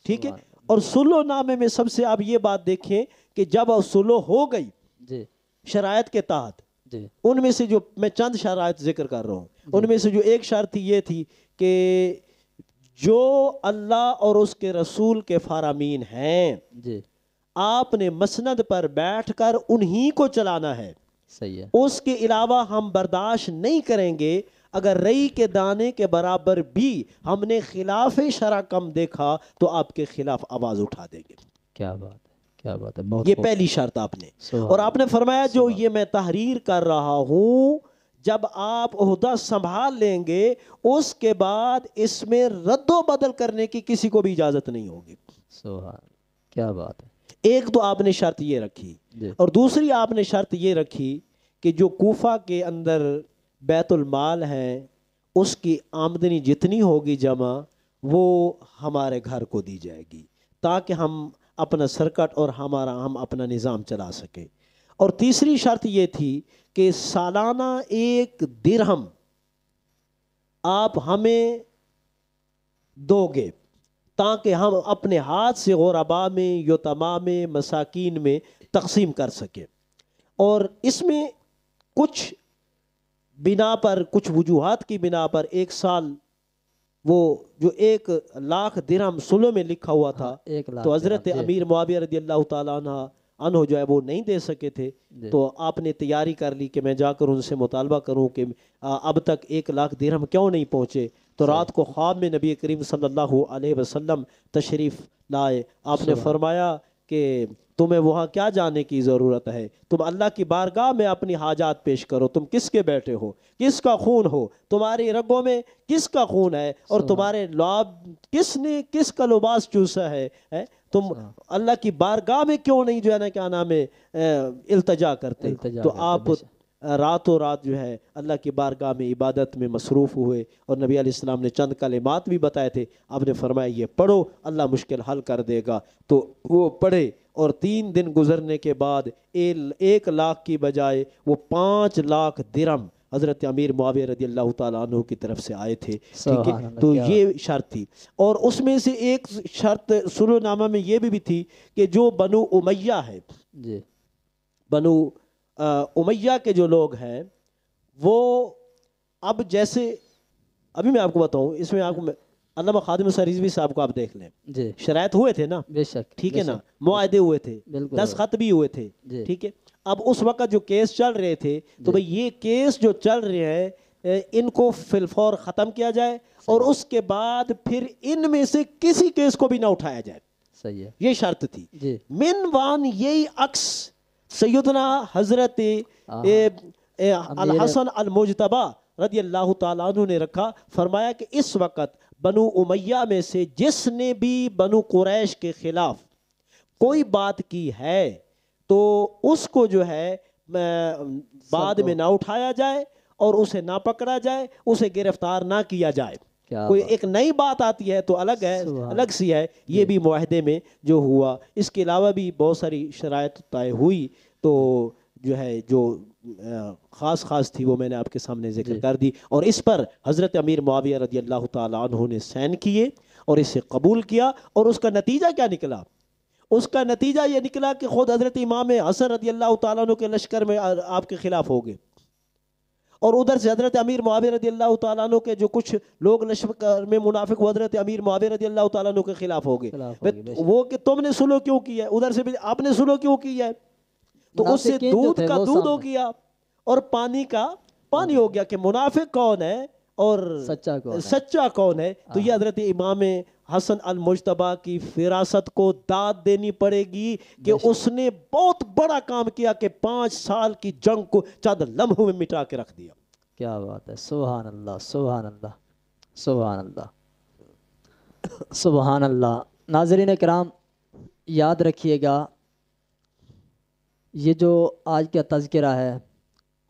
Speaker 2: ٹھیک ہے، اور سلو نامے میں سب سے آپ یہ بات دیکھیں کہ جب سلو ہو گئی
Speaker 1: جی
Speaker 2: شرائط کے تحت،
Speaker 1: جی
Speaker 2: ان میں سے جو میں چند شرائط ذکر کر رہا ہوں، ان میں سے جو ایک شرط یہ تھی کہ جو اللہ اور اس کے رسول کے فرامین ہیں
Speaker 1: جی
Speaker 2: آپ نے مسند پر بیٹھ کر انہی کو چلانا ہے،
Speaker 1: صحیح ہے،
Speaker 2: اس کے علاوہ ہم برداشت نہیں کریں گے۔ اگر رئی کے دانے کے برابر بھی ہم نے خلاف شرع کم دیکھا تو آپ کے خلاف آواز اٹھا دیں گے۔
Speaker 1: کیا بات ہے، کیا بات ہے، بہت
Speaker 2: یہ
Speaker 1: خوب،
Speaker 2: پہلی شرط آپ نے،
Speaker 1: سبحان
Speaker 2: اور آپ نے فرمایا جو
Speaker 1: سبحان
Speaker 2: یہ میں تحریر کر رہا ہوں جب آپ عہدہ سنبھال لیں گے اس کے بعد اس میں رد و بدل کرنے کی کسی کو بھی اجازت نہیں ہوگی۔
Speaker 1: سبحان، کیا بات ہے،
Speaker 2: ایک تو آپ نے شرط یہ رکھی،
Speaker 1: جی
Speaker 2: اور دوسری آپ نے شرط یہ رکھی کہ جو کوفہ کے اندر بیت المال ہے اس کی آمدنی جتنی ہوگی جمع وہ ہمارے گھر کو دی جائے گی تاکہ ہم اپنا سرکٹ اور ہم اپنا نظام چلا سکیں۔ اور تیسری شرط یہ تھی کہ سالانہ 1 درہم آپ ہمیں دو گے تاکہ ہم اپنے ہاتھ سے غرباء میں، یتیماء میں، مساکین میں تقسیم کر سکیں۔ اور اس میں کچھ بنا پر، کچھ وجوہات کی بنا پر 1 سال وہ جو 1,00,000 درہم سلو میں لکھا ہوا تھا
Speaker 1: 1,00,000
Speaker 2: تو حضرت
Speaker 1: درہم، جی
Speaker 2: امیر معاویہ رضی اللہ تعالیٰ عنہ جو ہے وہ نہیں دے سکے تھے،
Speaker 1: جی
Speaker 2: تو آپ نے تیاری کر لی کہ میں جا کر ان سے مطالبہ کروں کہ اب تک 1,00,000 درہم کیوں نہیں پہنچے۔ تو
Speaker 1: صحیح،
Speaker 2: رات کو خواب میں نبی کریم صلی اللہ علیہ وسلم تشریف لائے، آپ نے
Speaker 1: سبحان،
Speaker 2: فرمایا کہ تمہیں وہاں کیا جانے کی ضرورت ہے، تم اللہ کی بارگاہ میں اپنی حاجات پیش کرو، تم کس کے بیٹے ہو، کس کا خون ہو، تمہاری رگوں میں کس کا خون ہے، اور
Speaker 1: سبحان،
Speaker 2: تمہارے لعاب کس نے کس کا لباس چوسا ہے، تم
Speaker 1: سبحان،
Speaker 2: اللہ کی بارگاہ میں کیوں نہیں جو ہے نا کیا نام ہے التجا کرتے۔
Speaker 1: التجا
Speaker 2: تو
Speaker 1: کرتے،
Speaker 2: آپ
Speaker 1: بے شک،
Speaker 2: راتوں رات جو ہے اللہ کی بارگاہ میں عبادت میں مصروف ہوئے، اور نبی علیہ السلام نے چند کلمات بھی بتائے تھے، آپ نے فرمایا یہ پڑھو اللہ مشکل حل کر دے گا، تو وہ پڑھے، اور 3 دن گزرنے کے بعد 1,00,000 کی بجائے وہ 5,00,000 درہم حضرت امیر معاویہ رضی اللہ تعالیٰ عنہ کی طرف سے آئے تھے، ٹھیک ہے۔
Speaker 1: سبحان اللہ،
Speaker 2: تو
Speaker 1: کیا
Speaker 2: یہ شرط تھی، اور اس میں سے ایک شرط سلو نامہ میں یہ بھی تھی کہ جو بنو امیہ ہے،
Speaker 1: جی
Speaker 2: بنو امیہ کے جو لوگ ہیں وہ اب جیسے ابھی میں آپ کو بتاؤں، اس میں آپ کو علامہ خادم سریزوی صاحب کو آپ دیکھ لیں،
Speaker 1: جی
Speaker 2: شرائط ہوئے تھے نا،
Speaker 1: بے شک،
Speaker 2: ٹھیک
Speaker 1: بے
Speaker 2: ہے نا،
Speaker 1: شک،
Speaker 2: معاہدے ہوئے تھے،
Speaker 1: بالکل،
Speaker 2: 10 بھی ہوئے تھے،
Speaker 1: جی
Speaker 2: ٹھیک ہے۔ اب اس وقت جو کیس چل رہے تھے تو
Speaker 1: جی
Speaker 2: بھئی یہ کیس جو چل رہے ہیں ان کو فی الفور ختم کیا جائے، اور اس کے بعد پھر ان میں سے کسی کیس کو بھی نہ اٹھایا جائے،
Speaker 1: صحیح ہے،
Speaker 2: یہ شرط تھی۔
Speaker 1: جی
Speaker 2: من وان یہی عکس سیدنا حضرت
Speaker 1: امیر،
Speaker 2: الحسن المجتبی رضی اللہ تعالیٰ عنہ نے رکھا، فرمایا کہ اس وقت بنو امیہ میں سے جس نے بھی بنو قریش کے خلاف کوئی بات کی ہے تو اس کو جو ہے بعد میں نہ اٹھایا جائے اور اسے نہ پکڑا جائے، اسے گرفتار نہ کیا جائے۔
Speaker 1: کیا
Speaker 2: کوئی
Speaker 1: بات،
Speaker 2: ایک نئی بات آتی ہے تو الگ ہے،
Speaker 1: سبحان،
Speaker 2: الگ سی ہے، یہ بھی معاہدے میں جو ہوا۔ اس کے علاوہ بھی بہت ساری شرائط طے ہوئی، تو جو ہے جو خاص تھی وہ میں نے آپ کے سامنے ذکر
Speaker 1: جی
Speaker 2: کر دی، اور اس پر حضرت امیر معاویہ رضی اللہ تعالیٰ عنہ نے سائن کیے اور اسے قبول کیا، اور اس کا نتیجہ کیا نکلا؟ اس کا نتیجہ یہ نکلا کہ خود حضرت امام حسن رضی اللہ تعالیٰ عنہ کے لشکر میں آپ کے خلاف ہو گئے، اور ادھر سے حضرت امیر معاویہ رضی اللہ تعالیٰ عنہ کے جو کچھ لوگ لشکر میں منافق، وہ حضرت امیر معاویہ رضی اللہ تعالیٰ عنہ کے خلاف ہو گئے،
Speaker 1: خلاف ہوگی، بے شک،
Speaker 2: وہ کہ تم نے سلو کیوں کیا ہے، ادھر سے بھی آپ نے سلو کیوں کیا ہے، تو اس سے
Speaker 1: منافقین جو
Speaker 2: دودھ
Speaker 1: تھے
Speaker 2: کا
Speaker 1: وہ
Speaker 2: دودھ ہو
Speaker 1: سامنے،
Speaker 2: گیا اور پانی کا پانی ہو گیا کہ منافق کون ہے اور
Speaker 1: سچا کون ہے،
Speaker 2: سچا کون ہے۔ تو یہ حضرت امام حسن المجتبی کی فراست کو داد دینی پڑے گی کہ اس نے بہت بڑا کام کیا کہ 5 سال کی جنگ کو چند لمحوں میں مٹا کے رکھ دیا۔
Speaker 1: کیا بات ہے، سبحان اللہ، سبحان اللہ، سبحان اللہ، سبحان اللہ۔ ناظرین کرام یاد رکھیے گا، یہ جو آج کا تذکرہ ہے،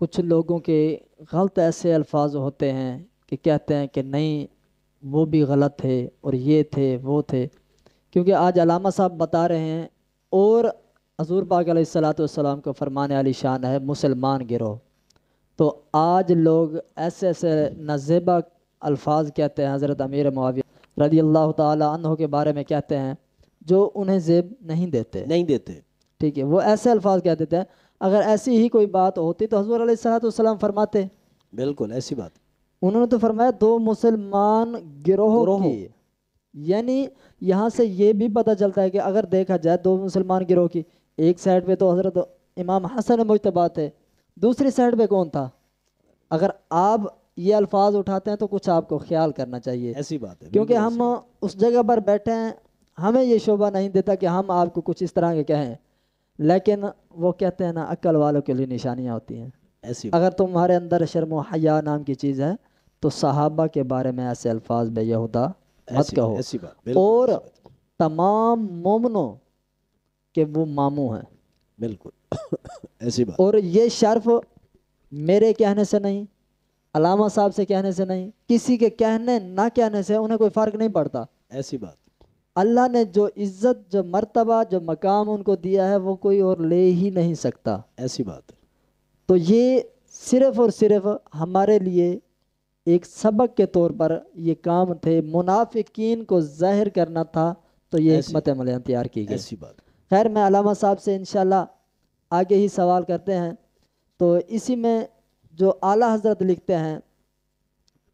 Speaker 1: کچھ لوگوں کے غلط ایسے الفاظ ہوتے ہیں کہ کہتے ہیں کہ نہیں وہ بھی غلط تھے اور یہ تھے وہ تھے، کیونکہ آج علامہ صاحب بتا رہے ہیں، اور حضور پاک علیہ الصلوۃ والسلام کو فرمانے علی شان ہے مسلمان گروہ، تو آج لوگ ایسے ایسے نازیبا الفاظ کہتے ہیں، حضرت امیر معاویہ رضی اللہ تعالی عنہ کے بارے میں کہتے ہیں، جو انہیں زیب نہیں دیتے.
Speaker 2: نہیں دیتے.
Speaker 1: ٹھیک ہے, وہ ایسے الفاظ کہہ دیتے ہیں. اگر ایسی ہی کوئی بات ہوتی تو حضور علیہ السلام فرماتے.
Speaker 2: بالکل ایسی بات.
Speaker 1: انہوں نے تو فرمایا دو مسلمان گروہوں
Speaker 2: گروہ.
Speaker 1: کی, یعنی یہاں سے یہ بھی پتہ چلتا ہے کہ اگر دیکھا جائے دو مسلمان گروہ کی, ایک سائڈ پہ تو حضرت امام حسن مجتبی تھے, دوسری سائڈ پہ کون تھا؟ اگر آپ یہ الفاظ اٹھاتے ہیں تو کچھ آپ کو خیال کرنا چاہیے,
Speaker 2: ایسی بات ہے.
Speaker 1: کیونکہ
Speaker 2: بالکل
Speaker 1: ہم
Speaker 2: ایسی
Speaker 1: اس جگہ پر بیٹھے ہیں, ہمیں یہ شعبہ نہیں دیتا کہ ہم آپ کو کچھ اس طرح کے کہیں, لیکن وہ کہتے ہیں نا عقل والوں کے لیے نشانیاں ہوتی ہیں.
Speaker 2: ایسی بات.
Speaker 1: اگر تمہارے اندر شرم و حیا نام کی چیز ہے تو صحابہ کے بارے میں ایسے الفاظ بے یہودا مت کہو.
Speaker 2: ایسی بات. بالکل
Speaker 1: اور
Speaker 2: ایسی بات.
Speaker 1: تمام مومنوں کے وہ ماموں ہیں.
Speaker 2: بالکل ایسی بات.
Speaker 1: اور یہ شرف میرے کہنے سے نہیں, علامہ صاحب سے کہنے سے نہیں, کسی کے کہنے نہ کہنے سے انہیں کوئی فرق نہیں پڑتا.
Speaker 2: ایسی بات.
Speaker 1: اللہ نے جو عزت, جو مرتبہ, جو مقام ان کو دیا ہے وہ کوئی اور لے ہی نہیں سکتا.
Speaker 2: ایسی بات.
Speaker 1: تو یہ صرف اور صرف ہمارے لیے ایک سبق کے طور پر یہ کام تھے, منافقین کو ظاہر کرنا تھا, تو یہ حکمت عملیاں تیار کی گئی.
Speaker 2: ایسی بات.
Speaker 1: خیر میں علامہ صاحب سے انشاءاللہ آگے ہی سوال کرتے ہیں. تو اسی میں جو اعلیٰ حضرت لکھتے ہیں,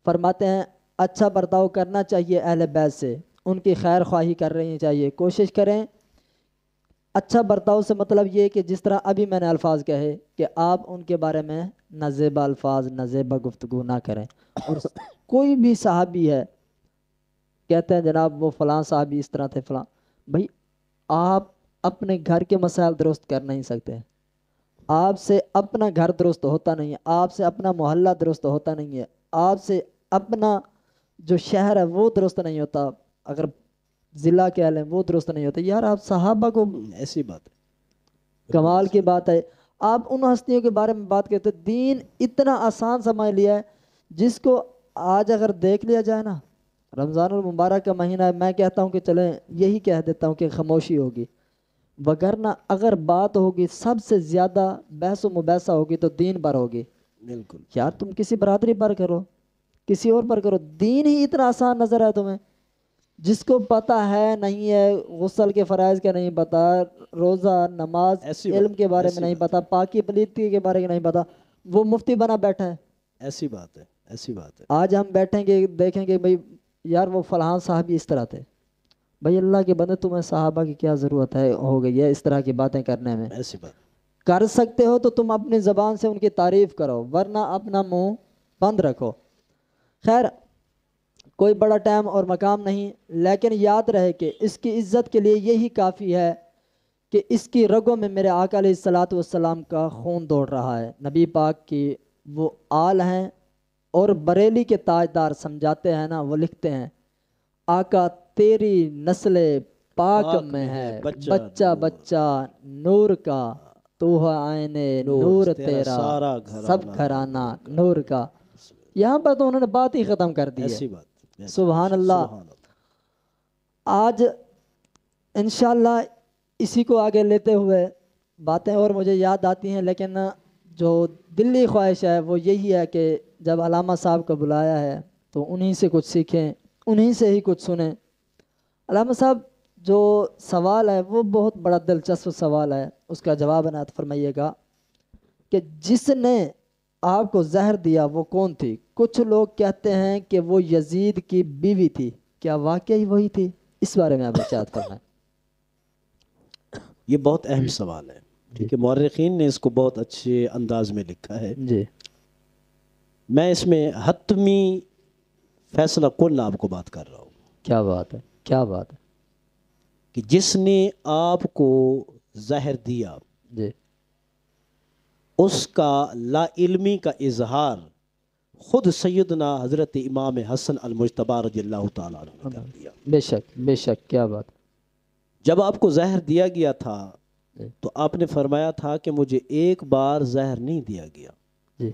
Speaker 1: فرماتے ہیں اچھا برتاؤ کرنا چاہیے اہل بیت سے, ان کی خیر خواہی کر رہی چاہیے, کوشش کریں. اچھا برتاؤ سے مطلب یہ کہ جس طرح ابھی میں نے الفاظ کہے کہ آپ ان کے بارے میں نازیبا الفاظ, نازیبا گفتگو نہ کریں. اور کوئی بھی صحابی ہے کہتے ہیں جناب وہ فلاں صحابی اس طرح تھے فلاں, بھائی آپ اپنے گھر کے مسائل درست کر نہیں سکتے, آپ سے اپنا گھر درست ہوتا نہیں ہے, آپ سے اپنا محلہ درست ہوتا نہیں ہے, آپ سے اپنا جو شہر ہے وہ درست نہیں ہوتا, اگر ضلع کہہ لیں وہ درست نہیں ہوتا. یار آپ صحابہ کو,
Speaker 2: ایسی بات.
Speaker 1: کمال کی بات ہے, آپ ان ہستیوں کے بارے میں بات کرتے. دین اتنا آسان سمجھ لیا ہے جس کو آج اگر دیکھ لیا جائے نا, رمضان المبارک کا مہینہ ہے, میں کہتا ہوں کہ چلیں یہی کہہ دیتا ہوں کہ خاموشی ہوگی, وگرنہ اگر بات ہوگی سب سے زیادہ بحث و مباحثہ ہوگی تو دین پر ہوگی.
Speaker 2: بالکل.
Speaker 1: یار تم کسی برادری پر کرو, کسی اور پر کرو, دین ہی اتنا آسان نظر ہے تمہیں. جس کو پتہ ہے نہیں ہے, غسل کے فرائض کا نہیں پتہ, روزہ نماز علم کے بارے میں نہیں پتہ, پاکی پلیتی کے بارے میں نہیں پتہ, وہ مفتی بنا بیٹھا ہے.
Speaker 2: ایسی بات ہے. ایسی بات ہے.
Speaker 1: آج ہم بیٹھیں گے دیکھیں گے بھئی یار وہ فلاں صاحب اس طرح تھے. بھئی اللہ کے بندے تمہیں صحابہ کی کیا ضرورت ہے ہو گئی ہے اس طرح کی باتیں کرنے میں.
Speaker 2: ایسی بات.
Speaker 1: کر سکتے ہو تو تم اپنی زبان سے ان کی تعریف کرو, ورنہ اپنا منہ بند رکھو. خیر کوئی بڑا ٹائم اور مقام نہیں, لیکن یاد رہے کہ اس کی عزت کے لیے یہی کافی ہے کہ اس کی رگوں میں میرے آقا علیہ الصلوۃ والسلام کا خون دوڑ رہا ہے. نبی پاک کی وہ آل ہیں, اور بریلی کے تاجدار سمجھاتے ہیں نا, وہ لکھتے ہیں آقا تیری نسل پاک میں ہے, بچہ بچہ نور کا, تو ہے آئین نور تیرا, سب گھرانہ نور کا. یہاں پر تو انہوں نے بات ہی ختم کر دی ہے. سبحان اللہ. آج انشاءاللہ اسی کو آگے لیتے ہوئے باتیں اور مجھے یاد آتی ہیں, لیکن جو دلی خواہش ہے وہ یہی ہے کہ جب علامہ صاحب کو بلایا ہے تو انہی سے کچھ سیکھیں, انہی سے ہی کچھ سنیں. علامہ صاحب جو سوال ہے وہ بہت بڑا دلچسپ سوال ہے, اس کا جواب عنایت فرمائیے گا کہ جس نے آپ کو زہر دیا وہ کون تھی؟ کچھ لوگ کہتے ہیں کہ وہ یزید کی بیوی تھی, کیا واقعی وہی تھی؟ اس بارے میں آپ ارشاد فرمائیں.
Speaker 2: یہ بہت اہم سوال ہے, کیونکہ مورخین نے اس کو بہت اچھے انداز میں لکھا ہے.
Speaker 1: جی
Speaker 2: میں اس میں حتمی فیصلہ کل آپ کو بات کر رہا ہوں.
Speaker 1: کیا بات ہے, کیا بات ہے.
Speaker 2: کہ جس نے آپ کو زہر دیا,
Speaker 1: جی
Speaker 2: اس کا لا علمی کا اظہار خود سیدنا حضرت امام حسن المجتبی رضی اللہ تعالیٰ عنہ نے کر دیا.
Speaker 1: بے شک بے شک, کیا بات.
Speaker 2: جب آپ کو زہر دیا گیا تھا
Speaker 1: جی
Speaker 2: تو آپ نے فرمایا تھا کہ مجھے ایک بار زہر نہیں دیا گیا,
Speaker 1: جی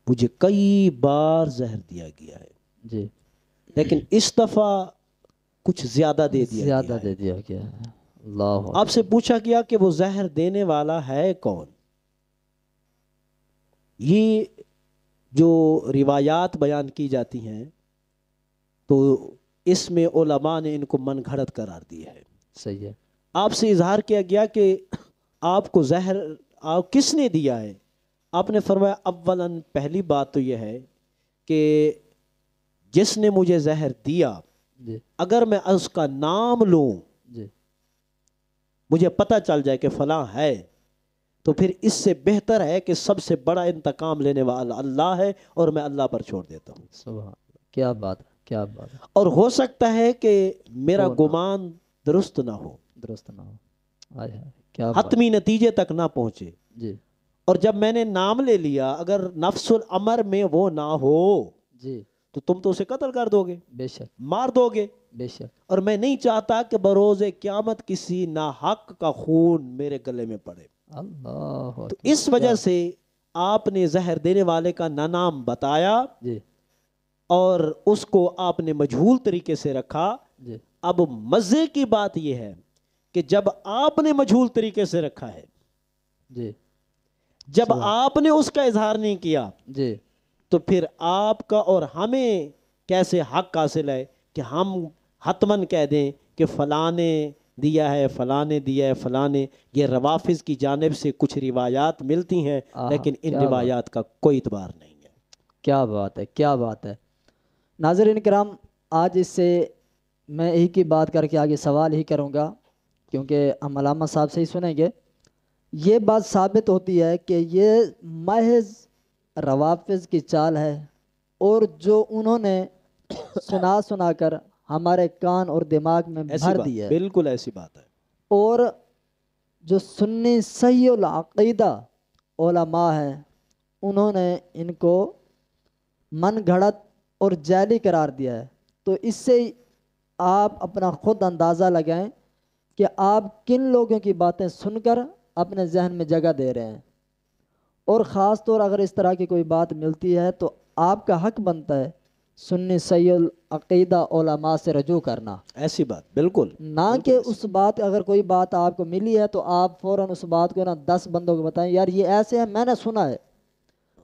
Speaker 2: مجھے کئی بار زہر دیا گیا ہے,
Speaker 1: جی,
Speaker 2: لیکن اس دفعہ کچھ زیادہ دے دیا
Speaker 1: زیادہ
Speaker 2: گیا ہے.
Speaker 1: دے دیا گیا ہے. اللہ
Speaker 2: آپ سے پوچھا گیا کہ وہ زہر دینے والا ہے کون؟ یہ جو روایات بیان کی جاتی ہیں تو اس میں علماء نے ان کو من گھڑت قرار دی ہے.
Speaker 1: صحیح ہے.
Speaker 2: آپ سے اظہار کیا گیا کہ آپ کو زہر آپ کس نے دیا ہے؟ آپ نے فرمایا اولاً پہلی بات تو یہ ہے کہ جس نے مجھے زہر دیا
Speaker 1: جی
Speaker 2: اگر میں اس کا نام لوں،
Speaker 1: جی
Speaker 2: مجھے پتہ چل جائے کہ فلاں ہے، تو پھر اس سے بہتر ہے کہ سب سے بڑا انتقام لینے والا اللہ ہے، اور میں اللہ پر چھوڑ دیتا ہوں.
Speaker 1: سبحان اللہ. کیا بات ہے، کیا بات ہے.
Speaker 2: اور ہو سکتا ہے کہ میرا
Speaker 1: ہو نہ
Speaker 2: گمان درست نہ ہو،
Speaker 1: درست نہ ہو. ہائے ہائے کیا بات.
Speaker 2: حتمی نتیجے تک نہ پہنچے.
Speaker 1: جی
Speaker 2: اور جب میں نے نام لے لیا، اگر نفس الامر میں وہ نہ ہو
Speaker 1: جی
Speaker 2: تو تم تو اسے قتل کر دو گے،
Speaker 1: بے شک
Speaker 2: مار دو گے.
Speaker 1: بے شک.
Speaker 2: اور میں نہیں چاہتا کہ بروز قیامت کسی ناحق کا خون میرے گلے میں پڑے.
Speaker 1: اللہ
Speaker 2: تو
Speaker 1: اکبر.
Speaker 2: اس وجہ سے آپ نے زہر دینے والے کا نہ نام بتایا
Speaker 1: جی
Speaker 2: اور اس کو آپ نے مجہول طریقے سے رکھا.
Speaker 1: جی
Speaker 2: اب مزے کی بات یہ ہے کہ جب آپ نے مجہول طریقے سے رکھا ہے،
Speaker 1: جی
Speaker 2: جب
Speaker 1: سبحان.
Speaker 2: آپ نے اس کا اظہار نہیں کیا،
Speaker 1: جی
Speaker 2: تو پھر آپ کا اور ہمیں کیسے حق حاصل ہے کہ ہم حتماً کہہ دیں کہ فلاں نے دیا ہے، فلاں نے دیا ہے، فلاں نے. یہ روافظ کی جانب سے کچھ روایات ملتی ہیں،
Speaker 1: آہا
Speaker 2: لیکن ان
Speaker 1: کیا بات.
Speaker 2: روایات کا کوئی اعتبار نہیں ہے.
Speaker 1: کیا بات ہے، کیا بات ہے. ناظرین کرام، آج اس سے میں ایک ہی بات کر کے آگے سوال ہی کروں گا، کیونکہ ہم علامہ صاحب سے ہی سنیں گے. یہ بات ثابت ہوتی ہے کہ یہ محض روافظ کی چال ہے، اور جو انہوں نے سنا سنا کر ہمارے کان اور دماغ میں
Speaker 2: ایسی
Speaker 1: بھر
Speaker 2: بات،
Speaker 1: دی ہے.
Speaker 2: بالکل ایسی بات ہے.
Speaker 1: اور جو سنی صحیح العقیدہ علماء ہیں، انہوں نے ان کو من گھڑت اور جعلی قرار دیا ہے. تو اس سے آپ اپنا خود اندازہ لگائیں کہ آپ کن لوگوں کی باتیں سن کر اپنے ذہن میں جگہ دے رہے ہیں. اور خاص طور اگر اس طرح کی کوئی بات ملتی ہے تو آپ کا حق بنتا ہے سنی صحیح العقیدہ علماء سے رجوع کرنا.
Speaker 2: ایسی بات، بالکل
Speaker 1: نہ
Speaker 2: بالکل
Speaker 1: کہ
Speaker 2: ایسی.
Speaker 1: اس بات، اگر کوئی بات آپ کو ملی ہے تو آپ فوراً اس بات کو 10 بندوں کو بتائیں، یار یہ ایسے ہے، میں نے سنا ہے.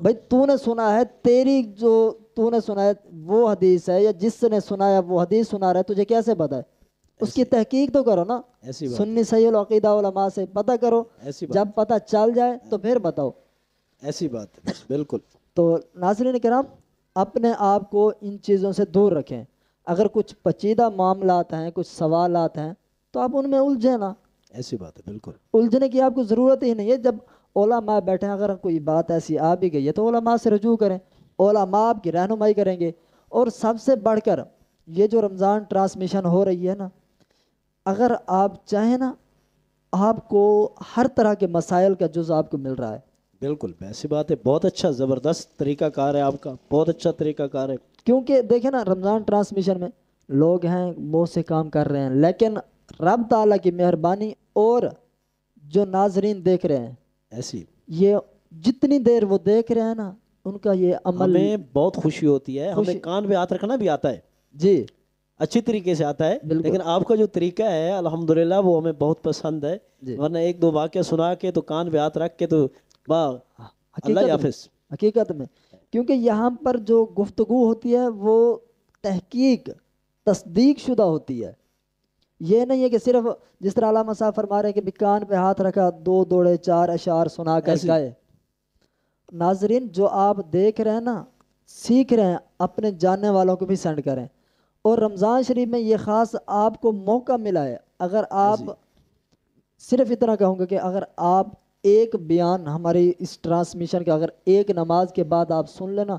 Speaker 1: بھائی تو نے سنا ہے، تیری جو تو نے سنا ہے وہ حدیث ہے، یا جس نے سنا ہے وہ حدیث سنا رہا ہے، تجھے کیسے پتہ ہے؟ اس کی تحقیق تو کرو نا.
Speaker 2: ایسی بات
Speaker 1: سنی صحیح العقیدہ علماء سے پتہ کرو،
Speaker 2: ایسی بات
Speaker 1: جب پتہ چل جائے تو پھر بتاؤ.
Speaker 2: ایسی بات ہے، بالکل.
Speaker 1: تو ناظرین کرام، اپنے آپ کو ان چیزوں سے دور رکھیں. اگر کچھ پیچیدہ معاملات ہیں، کچھ سوالات ہیں، تو آپ ان میں الجھیں نا.
Speaker 2: ایسی بات ہے، بالکل.
Speaker 1: الجھنے کی آپ کو ضرورت ہی نہیں ہے. جب علماء بیٹھے ہیں، اگر کوئی بات ایسی آ بھی گئی ہے تو علماء سے رجوع کریں، علماء آپ کی رہنمائی کریں گے. اور سب سے بڑھ کر یہ جو رمضان ٹرانسمیشن ہو رہی ہے نا، اگر آپ چاہیں نا، آپ کو ہر طرح کے مسائل کا جز آپ کو مل رہا ہے.
Speaker 2: بالکل ایسی بات ہے. بہت اچھا، زبردست طریقہ کار ہے آپ کا، بہت اچھا طریقہ کار ہے.
Speaker 1: کیونکہ دیکھیں نا، رمضان ٹرانسمیشن میں لوگ ہیں بہت سے کام کر رہے ہیں، لیکن رب تعالیٰ کی مہربانی اور جو ناظرین دیکھ رہے ہیں،
Speaker 2: ایسی
Speaker 1: یہ جتنی دیر وہ دیکھ رہے ہیں نا، ان کا یہ عمل
Speaker 2: ہمیں بہت خوشی ہوتی ہے. ہمیں
Speaker 1: خوشی.
Speaker 2: کان پہ ہاتھ رکھنا بھی آتا ہے،
Speaker 1: جی
Speaker 2: اچھی طریقے سے آتا ہے.
Speaker 1: بالکل.
Speaker 2: لیکن آپ کا جو طریقہ ہے الحمدللہ وہ ہمیں بہت پسند ہے.
Speaker 1: جی
Speaker 2: ورنہ ایک دو واقعہ سنا کے تو کان پہ ہاتھ رکھ کے تو واہ، اللہ
Speaker 1: حقیقت میں،
Speaker 2: حافظ.
Speaker 1: حقیقت میں. کیونکہ یہاں پر جو گفتگو ہوتی ہے وہ تحقیق، تصدیق شدہ ہوتی ہے. یہ نہیں ہے کہ صرف جس طرح علامہ صاحب فرما رہے ہیں کہ بھی کان پہ ہاتھ رکھا، 2 دوڑے 4 اشعار سنا کر
Speaker 2: ایسی
Speaker 1: گئے. ناظرین جو آپ دیکھ رہے ہیں نا، سیکھ رہے ہیں، اپنے جاننے والوں کو بھی سینڈ کریں. اور رمضان شریف میں یہ خاص آپ کو موقع ملا ہے. اگر آپ
Speaker 2: ایسی
Speaker 1: صرف اتنا کہوں گا کہ اگر آپ ایک بیان ہماری اس ٹرانسمیشن کا اگر ایک نماز کے بعد آپ سن لینا،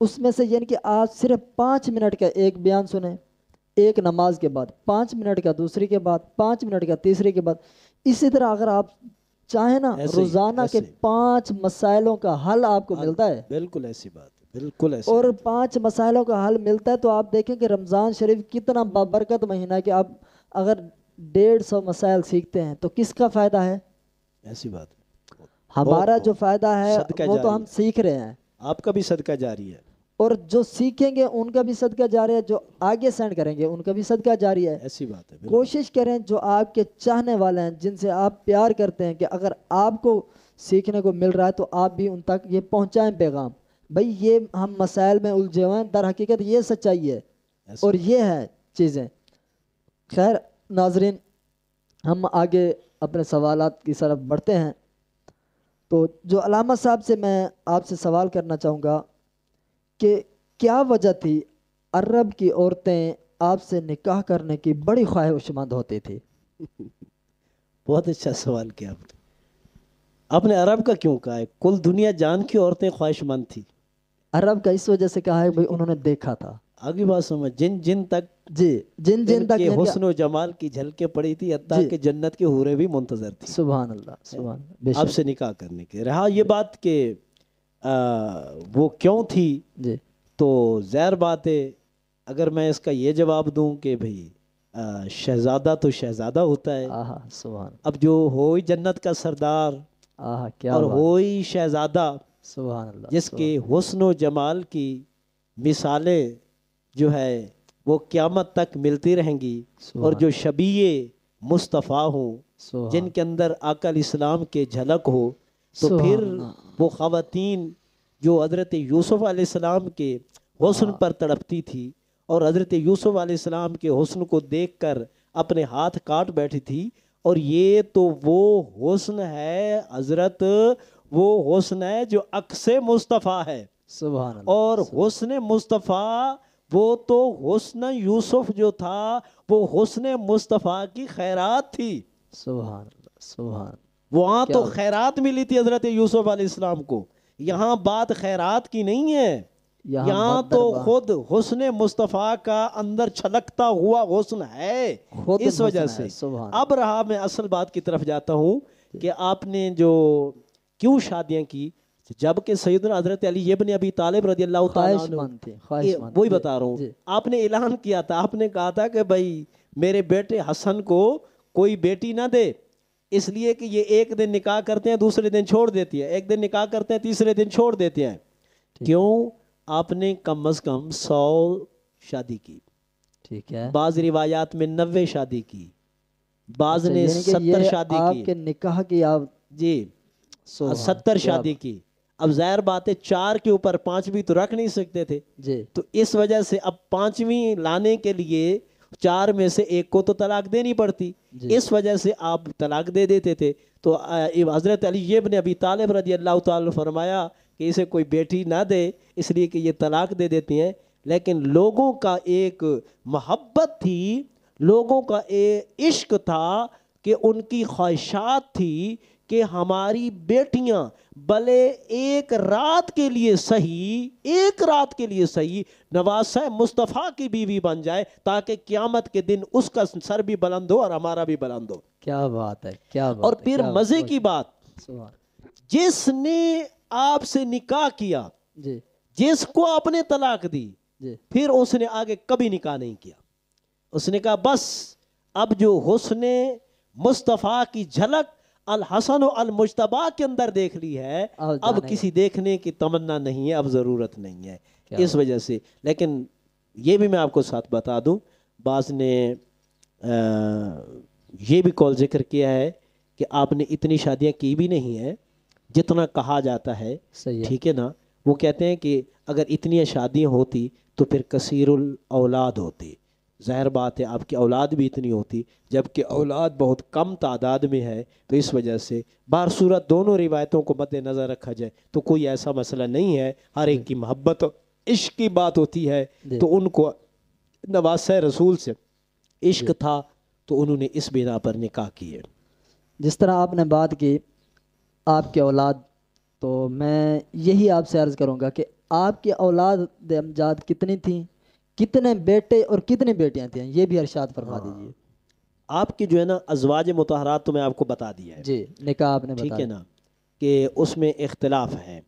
Speaker 1: اس میں سے یعنی کہ آپ صرف 5 منٹ کا ایک بیان سنیں ایک نماز کے بعد، 5 منٹ کا دوسری کے بعد، 5 منٹ کا تیسری کے بعد. اسی طرح اگر آپ چاہیں نا،
Speaker 2: ایسے ہی،
Speaker 1: روزانہ کے
Speaker 2: ایسے ہی.
Speaker 1: 5 مسائلوں کا حل آپ کو ملتا ہے.
Speaker 2: بالکل ایسی بات ہے، بالکل ایسی
Speaker 1: اور
Speaker 2: بات ہے.
Speaker 1: 5 مسائلوں کا حل ملتا ہے تو آپ دیکھیں کہ رمضان شریف کتنا بابرکت مہینہ ہے کہ آپ اگر 150 مسائل سیکھتے ہیں تو کس کا فائدہ ہے؟
Speaker 2: ایسی بات ہے.
Speaker 1: ہمارا جو
Speaker 2: بہت
Speaker 1: فائدہ ہے
Speaker 2: صدقہ
Speaker 1: وہ تو
Speaker 2: جاری
Speaker 1: ہم سیکھ رہے ہیں،
Speaker 2: آپ کا بھی صدقہ جاری ہے.
Speaker 1: اور جو سیکھیں گے ان کا بھی صدقہ جاری ہے، جو آگے سینڈ کریں گے ان کا بھی صدقہ جاری ہے.
Speaker 2: ایسی بات ہے، بالکل.
Speaker 1: کوشش کریں جو آپ کے چاہنے والے ہیں، جن سے آپ پیار کرتے ہیں، کہ اگر آپ کو سیکھنے کو مل رہا ہے تو آپ بھی ان تک یہ پہنچائیں پیغام. بھائی یہ ہم مسائل میں الجھے ہوئے ہیں، در حقیقت یہ سچائی ہے
Speaker 2: ایسی
Speaker 1: اور
Speaker 2: بات.
Speaker 1: یہ ہے چیزیں. خیر ناظرین، ہم آگے اپنے سوالات کی طرف بڑھتے ہیں۔ تو جو علامہ صاحب سے میں آپ سے سوال کرنا چاہوں گا کہ کیا وجہ تھی عرب کی عورتیں آپ سے نکاح کرنے کی بڑی خواہش مند ہوتی تھی؟
Speaker 2: بہت اچھا سوال کیا آپ نے عرب کا کیوں کہا ہے؟ کل دنیا جان کی عورتیں خواہش مند تھی۔
Speaker 1: عرب کا اس وجہ سے کہا ہے بھئی انہوں نے دیکھا تھا۔
Speaker 2: آگے بات سمجھ، جن جن تک
Speaker 1: جی، جن
Speaker 2: ان
Speaker 1: جن تک
Speaker 2: کے
Speaker 1: یعنی
Speaker 2: حسن و جمال کی جھلکیں پڑی تھی، حتیٰ
Speaker 1: جی،
Speaker 2: کہ جنت کے حوریں بھی منتظر تھی
Speaker 1: سبحان اللہ، سبحان اللہ، بے
Speaker 2: آپ
Speaker 1: شک۔
Speaker 2: سے نکاح کرنے کے۔ رہا یہ بات کہ وہ کیوں تھی،
Speaker 1: جی
Speaker 2: تو ظاہر بات ہے اگر میں اس کا یہ جواب دوں کہ بھئی شہزادہ تو شہزادہ ہوتا ہے،
Speaker 1: آہا سبحان،
Speaker 2: اب جو ہوئی جنت کا سردار
Speaker 1: آہا کیا
Speaker 2: اور
Speaker 1: بات،
Speaker 2: ہوئی شہزادہ
Speaker 1: سبحان اللہ،
Speaker 2: جس کے حسن و جمال کی مثالیں جو ہے وہ قیامت تک ملتی رہیں گی، اور
Speaker 1: سبحان
Speaker 2: جو شبیہ مصطفیٰ ہوں
Speaker 1: سبحان
Speaker 2: جن کے اندر آقا علیہ السلام کے جھلک ہو، تو پھر
Speaker 1: سبحان اللہ،
Speaker 2: وہ خواتین جو حضرت یوسف علیہ السلام کے حسن پر تڑپتی تھی اور حضرت یوسف علیہ السلام کے حسن کو دیکھ کر اپنے ہاتھ کاٹ بیٹھی تھی، اور یہ تو وہ حسن ہے حضرت، وہ حسن ہے جو عکس مصطفیٰ ہے،
Speaker 1: سبحان اللہ،
Speaker 2: اور حسن مصطفیٰ وہ تو حسن یوسف جو تھا وہ حسن مصطفیٰ کی خیرات تھی۔
Speaker 1: سبحان اللہ، سبحان،
Speaker 2: وہاں تو
Speaker 1: کیا
Speaker 2: خیرات ملی تھی حضرت یوسف علیہ السلام کو، یہاں بات خیرات کی نہیں ہے، یہاں
Speaker 1: بد
Speaker 2: تو
Speaker 1: دربا
Speaker 2: خود حسن مصطفیٰ کا اندر چھلکتا ہوا حسن ہے،
Speaker 1: خود
Speaker 2: اس وجہ
Speaker 1: حسن
Speaker 2: سے۔
Speaker 1: ہے، سبحان
Speaker 2: اب رہا میں اصل بات کی طرف جاتا ہوں کہ آپ نے جو کیوں شادیاں کی، جبکہ سیدنا حضرت علی ابن ابی طالب رضی اللہ تعالیٰ
Speaker 1: خواہش
Speaker 2: عنہ،
Speaker 1: مند تھی، خواہش مند،
Speaker 2: وہی
Speaker 1: جی
Speaker 2: بتا رہا ہوں،
Speaker 1: جی
Speaker 2: آپ نے اعلان کیا تھا، آپ نے کہا تھا کہ بھائی میرے بیٹے حسن کو کوئی بیٹی نہ دے، اس لیے کہ یہ ایک دن نکاح کرتے ہیں دوسرے دن چھوڑ دیتی ہے، ایک دن نکاح کرتے ہیں تیسرے دن چھوڑ دیتے ہیں۔ کیوں؟ آپ نے کم از کم 100 شادی کی،
Speaker 1: ٹھیک ہے،
Speaker 2: بعض روایات میں 90 شادی کی، بعض
Speaker 1: اچھا،
Speaker 2: نے
Speaker 1: یعنی کہ
Speaker 2: 70
Speaker 1: یہ
Speaker 2: شادی
Speaker 1: آپ
Speaker 2: کی،
Speaker 1: کے نکاح کی آپ
Speaker 2: جی
Speaker 1: سبحان
Speaker 2: 70
Speaker 1: کیا
Speaker 2: شادی کی۔ اب ظاہر بات ہے 4 کے اوپر 5 بھی تو رکھ نہیں سکتے تھے،
Speaker 1: جی
Speaker 2: تو اس وجہ سے اب 5ویں لانے کے لیے 4 میں سے ایک کو تو طلاق دینی پڑتی،
Speaker 1: جی
Speaker 2: اس وجہ سے آپ طلاق دے دیتے تھے۔ تو حضرت علی ابن ابی طالب رضی اللہ تعالیٰ نے فرمایا کہ اسے کوئی بیٹی نہ دے، اس لیے کہ یہ طلاق دے دیتی ہیں، لیکن لوگوں کا ایک محبت تھی، لوگوں کا ایک عشق تھا، کہ ان کی خواہشات تھی کہ ہماری بیٹیاں بھلے ایک رات کے لیے صحیح، ایک رات کے لیے صحیح نواسہ مصطفیٰ کی بیوی بن جائے، تاکہ قیامت کے دن اس کا سر بھی بلند ہو اور ہمارا بھی بلند ہو۔
Speaker 1: کیا بات ہے، کیا بات
Speaker 2: اور
Speaker 1: ہے،
Speaker 2: پھر
Speaker 1: کیا
Speaker 2: مزے
Speaker 1: بات،
Speaker 2: کی بات،
Speaker 1: سبحان،
Speaker 2: جس نے آپ سے نکاح کیا،
Speaker 1: جی
Speaker 2: جس کو آپ نے طلاق دی،
Speaker 1: جی
Speaker 2: پھر اس نے آگے کبھی نکاح نہیں کیا، اس نے کہا بس اب جو حسن مصطفیٰ کی جھلک الحسن و المجتبیٰ کے اندر دیکھ لی ہے، اب
Speaker 1: جانے
Speaker 2: کسی دیکھنے کی تمنا نہیں ہے، اب ضرورت نہیں ہے،
Speaker 1: کیا
Speaker 2: اس وجہ سے۔ لیکن یہ بھی میں آپ کو ساتھ بتا دوں، بعض نے یہ بھی قول ذکر کیا ہے کہ آپ نے اتنی شادیاں کی بھی نہیں ہیں جتنا کہا جاتا ہے،
Speaker 1: صحیح ہے،
Speaker 2: ٹھیک ہے نا؟ وہ کہتے ہیں کہ اگر اتنی شادیاں ہوتی تو پھر کثیر الاولاد ہوتی، ظاہر بات ہے آپ کی اولاد بھی اتنی ہوتی، جبکہ اولاد بہت کم تعداد میں ہے، تو اس وجہ سے بہر صورت دونوں روایتوں کو مد نظر رکھا جائے تو کوئی ایسا مسئلہ نہیں ہے، ہر ایک کی محبت عشق کی بات ہوتی ہے،
Speaker 1: جی
Speaker 2: تو ان کو نواسہ رسول سے عشق تھا تو انہوں نے اس بنا پر نکاح کیے۔
Speaker 1: جس طرح آپ نے بات کی آپ کی اولاد، تو میں یہی آپ سے عرض کروں گا کہ آپ کی اولاد امجاد کتنی تھیں، کتنے بیٹے اور کتنی بیٹیاں تھیں، یہ بھی ارشاد فرما دیجیے۔
Speaker 2: آپ کی جو ہے نا ازواج مطہرات تو میں آپ کو بتا دیا ہے،
Speaker 1: جی نکاح آپ نے
Speaker 2: ٹھیک
Speaker 1: بتا
Speaker 2: ہے نا، کہ اس میں اختلاف ہے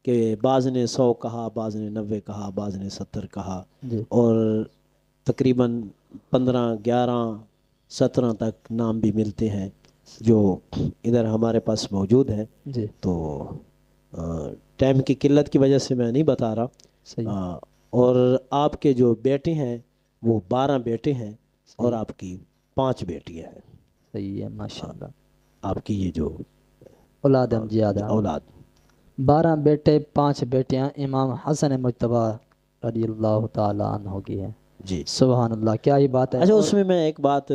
Speaker 2: کہ بعض نے 100 کہا، بعض نے 90 کہا، بعض نے 70 کہا،
Speaker 1: جی
Speaker 2: اور تقریباً 15 11 17 تک نام بھی ملتے ہیں جو ادھر ہمارے پاس موجود ہیں،
Speaker 1: جی
Speaker 2: تو ٹائم کی قلت کی وجہ سے میں نہیں بتا رہا۔
Speaker 1: صحیح،
Speaker 2: اور آپ کے جو بیٹے ہیں وہ 12 بیٹے ہیں، اور آپ کی 5 بیٹیاں ہیں،
Speaker 1: صحیح ہے، ماشاءاللہ،
Speaker 2: آپ کی یہ جو
Speaker 1: اولاد امجاد،
Speaker 2: اولاد
Speaker 1: 12 بیٹے 5 بیٹیاں امام حسن مجتبیٰ رضی اللہ تعالیٰ عنہ کی ہیں۔
Speaker 2: جی۔
Speaker 1: سبحان اللہ، کیا یہ بات ہے۔
Speaker 2: اچھا،
Speaker 1: اور
Speaker 2: اس میں ایک بات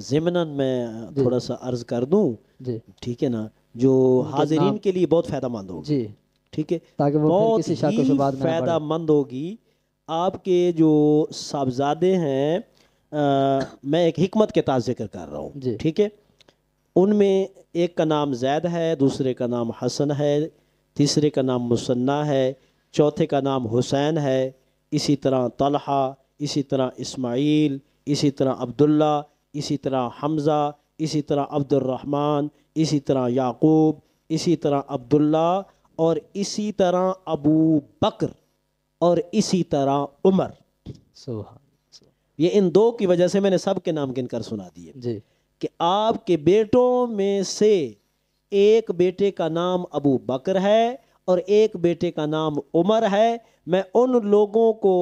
Speaker 2: ضمناً میں تھوڑا سا عرض کر دوں،
Speaker 1: جی
Speaker 2: ٹھیک ہے نا، جو حاضرین کے لیے بہت فائدہ مند ہوگی،
Speaker 1: جی،
Speaker 2: ٹھیک ہے،
Speaker 1: تاکہ وہ پھر
Speaker 2: بہت
Speaker 1: کسی شک و
Speaker 2: ہی
Speaker 1: شبہات میں نہ پڑے۔
Speaker 2: فائدہ مند ہوگی۔ آپ کے جو صاحبزادے ہیں، میں ایک حکمت کے تحت ذکر کر رہا ہوں،
Speaker 1: جی
Speaker 2: ٹھیک ہے، ان میں ایک کا نام زید ہے، دوسرے کا نام حسن ہے، تیسرے کا نام مثنیٰ ہے، چوتھے کا نام حسین ہے، اسی طرح طلحہ، اسی طرح اسماعیل، اسی طرح عبداللہ، اسی طرح حمزہ، اسی طرح عبد الرحمن، اسی طرح یعقوب، اسی طرح عبداللہ، اور اسی طرح ابو بکر، اور اسی طرح عمر۔
Speaker 1: سبحان،
Speaker 2: یہ ان دو کی وجہ سے میں نے سب کے نام گن کر سنا دیے
Speaker 1: جی
Speaker 2: کہ آپ کے بیٹوں میں سے ایک بیٹے کا نام ابو بکر ہے اور ایک بیٹے کا نام عمر ہے۔ میں ان لوگوں کو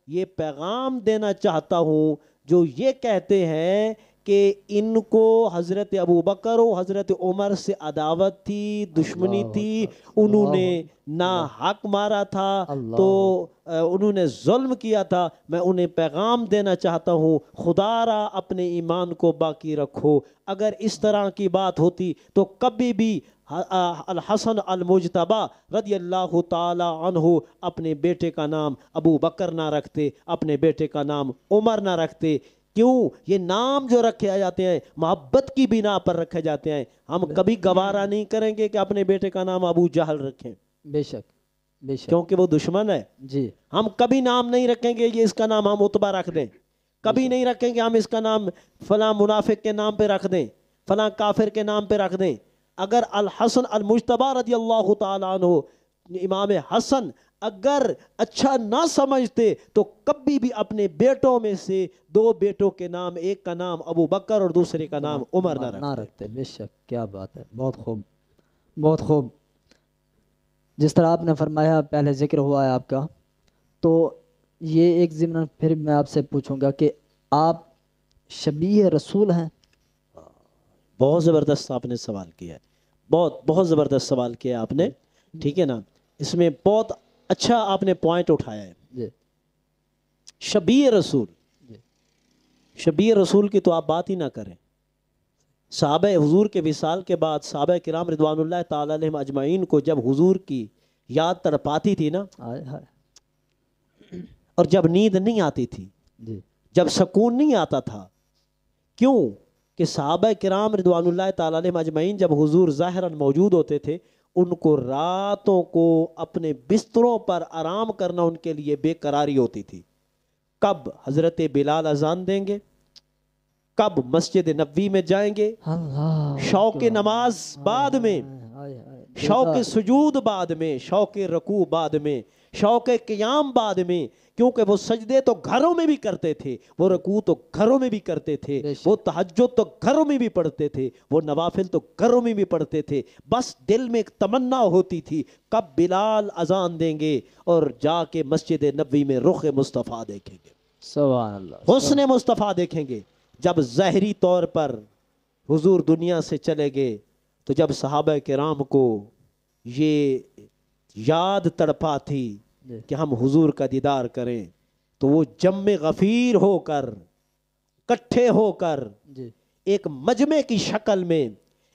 Speaker 2: یہ پیغام دینا چاہتا ہوں جو یہ کہتے ہیں کہ ان کو حضرت ابو بکر و حضرت عمر سے عداوت تھی، دشمنی
Speaker 1: اللہ
Speaker 2: تھی،
Speaker 1: اکبر،
Speaker 2: انہوں
Speaker 1: اللہ
Speaker 2: نے نہ
Speaker 1: اکبر،
Speaker 2: حق مارا تھا، تو
Speaker 1: اللہ
Speaker 2: انہوں نے ظلم کیا تھا۔ میں انہیں پیغام دینا چاہتا ہوں، خدا را اپنے ایمان کو باقی رکھو۔ اگر اس طرح کی بات ہوتی تو کبھی بھی الحسن المجتبی رضی اللہ تعالی عنہ اپنے بیٹے کا نام ابو بکر نہ رکھتے، اپنے بیٹے کا نام عمر نہ رکھتے۔ کیوں؟ یہ نام جو رکھے جاتے ہیں محبت کی بنا پر رکھے جاتے ہیں۔ ہم کبھی گوارا نہیں کریں گے کہ اپنے بیٹے کا نام ابو جہل رکھیں،
Speaker 1: بے شک بے شک،
Speaker 2: کیونکہ وہ دشمن ہے۔
Speaker 1: جی
Speaker 2: ہم کبھی نام نہیں رکھیں گے یہ اس کا نام ہم عتبہ رکھ دیں، کبھی نہیں رکھیں گے ہم اس کا نام فلاں منافق کے نام پہ رکھ دیں، فلاں کافر کے نام پہ رکھ دیں۔ اگر الحسن المجتبی رضی اللہ تعالیٰ عنہ، امام حسن اگر اچھا نہ سمجھتے تو کبھی بھی اپنے بیٹوں میں سے دو بیٹوں کے نام، ایک کا نام ابو بکر اور دوسرے کا نام عمر نہ
Speaker 1: نہ
Speaker 2: رکھتے۔
Speaker 1: رکھتے، بے شک، کیا بات ہے، بہت خوب بہت خوب۔ جس طرح آپ نے فرمایا، پہلے ذکر ہوا ہے آپ کا، تو یہ ایک ضمن پھر میں آپ سے پوچھوں گا کہ آپ شبیہ رسول ہیں؟
Speaker 2: بہت زبردست آپ نے سوال کیا ہے، بہت بہت زبردست سوال کیا ہے آپ نے، ٹھیک ہے نا، اس میں بہت اچھا آپ نے پوائنٹ اٹھایا ہے۔
Speaker 1: جی
Speaker 2: شبیہ رسول،
Speaker 1: جی
Speaker 2: شبیہ رسول کی تو آپ بات ہی نہ کریں۔ صحابہ حضور کے وصال کے بعد صحابہ کرام رضوان اللہ تعالی علیہم اجمعین کو جب حضور کی یاد تڑپاتی تھی نا،
Speaker 1: ہائے ہائے،
Speaker 2: اور جب نیند نہیں آتی تھی،
Speaker 1: جی
Speaker 2: جب سکون نہیں آتا تھا، کیوں کہ صحابہ کرام رضوان اللہ تعالی علیہم اجمعین جب حضور ظاہراً موجود ہوتے تھے، ان کو راتوں کو اپنے بستروں پر آرام کرنا ان کے لیے بے قراری ہوتی تھی۔ کب حضرت بلال اذان دیں گے، کب مسجد نبوی میں جائیں گے،
Speaker 1: اللہ
Speaker 2: شوق
Speaker 1: اکبر،
Speaker 2: نماز بعد میں،
Speaker 1: ہائے ہائے،
Speaker 2: شوق
Speaker 1: بیدار،
Speaker 2: سجود بعد میں، شوق رکوع بعد میں، شوق قیام بعد میں، کیونکہ وہ سجدے تو گھروں میں بھی کرتے تھے، وہ رکوع تو گھروں میں بھی کرتے تھے،
Speaker 1: بے شک،
Speaker 2: وہ تہجد تو گھروں میں بھی پڑھتے تھے، وہ نوافل تو گھروں میں بھی پڑھتے تھے۔ بس دل میں ایک تمنا ہوتی تھی کب بلال اذان دیں گے اور جا کے مسجد نبوی میں رخ مصطفیٰ دیکھیں گے،
Speaker 1: سبحان اللہ،
Speaker 2: حسن مصطفیٰ دیکھیں گے۔ جب ظاہری طور پر حضور دنیا سے چلے گئے تو جب صحابہ کرام کو یہ یاد تڑپا تھی
Speaker 1: جی
Speaker 2: کہ ہم حضور کا دیدار کریں، تو وہ جم غفیر ہو کر، کٹھے ہو کر،
Speaker 1: جی
Speaker 2: ایک مجمع کی شکل میں،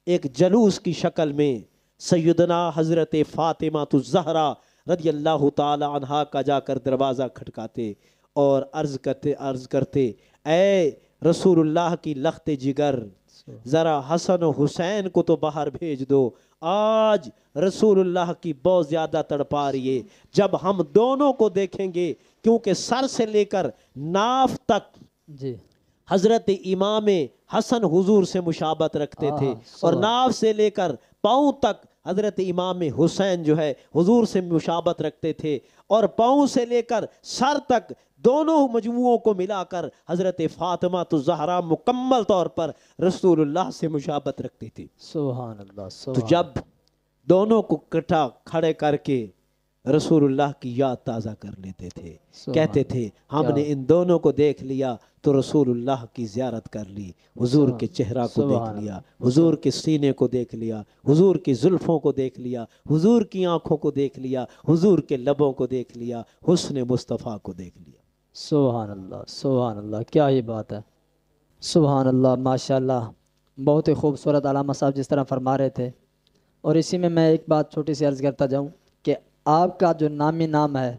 Speaker 2: ایک جلوس کی شکل میں سیدنا حضرت فاطمہ الزہرا رضی اللہ تعالی عنہا کا جا کر دروازہ کھٹکاتے اور عرض کرتے اے رسول اللہ کی لخت جگر، ذرا حسن و حسین کو تو باہر بھیج دو، آج رسول اللہ کی بہت زیادہ تڑپا رہی ہے۔ جب ہم دونوں کو دیکھیں گے، کیونکہ سر سے لے کر ناف تک
Speaker 1: جی
Speaker 2: حضرت امام حسن حضور سے مشابہت رکھتے تھے، اور ناف سے لے کر پاؤں تک حضرت امام حسین جو ہے حضور سے مشابہت رکھتے تھے، اور پاؤں سے لے کر سر تک دونوں مجموعوں کو ملا کر حضرت فاطمہ الزہرا مکمل طور پر رسول اللہ سے مشابہت رکھتی تھی۔
Speaker 1: سبحان اللہ،
Speaker 2: تو
Speaker 1: سبحان،
Speaker 2: جب دونوں کو کٹھا کھڑے کر کے رسول اللہ کی یاد تازہ کر لیتے تھے، کہتے تھے ہم نے ان دونوں کو دیکھ لیا تو رسول اللہ کی زیارت کر لی، حضور کے چہرہ کو دیکھ لیا، حضور کے سینے کو دیکھ لیا، حضور کی زلفوں کو دیکھ لیا، حضور کی آنکھوں کو دیکھ لیا، حضور کے لبوں کو دیکھ لیا، حسن مصطفیٰ کو دیکھ لیا۔
Speaker 1: سبحان اللہ، سبحان اللہ، کیا یہ بات ہے، سبحان اللہ، ماشاء اللہ، بہت ہی خوبصورت علامہ صاحب جس طرح فرما رہے تھے. اور اسی میں ایک بات چھوٹی سی عرض کرتا جاؤں کہ آپ کا جو نامی نام ہے،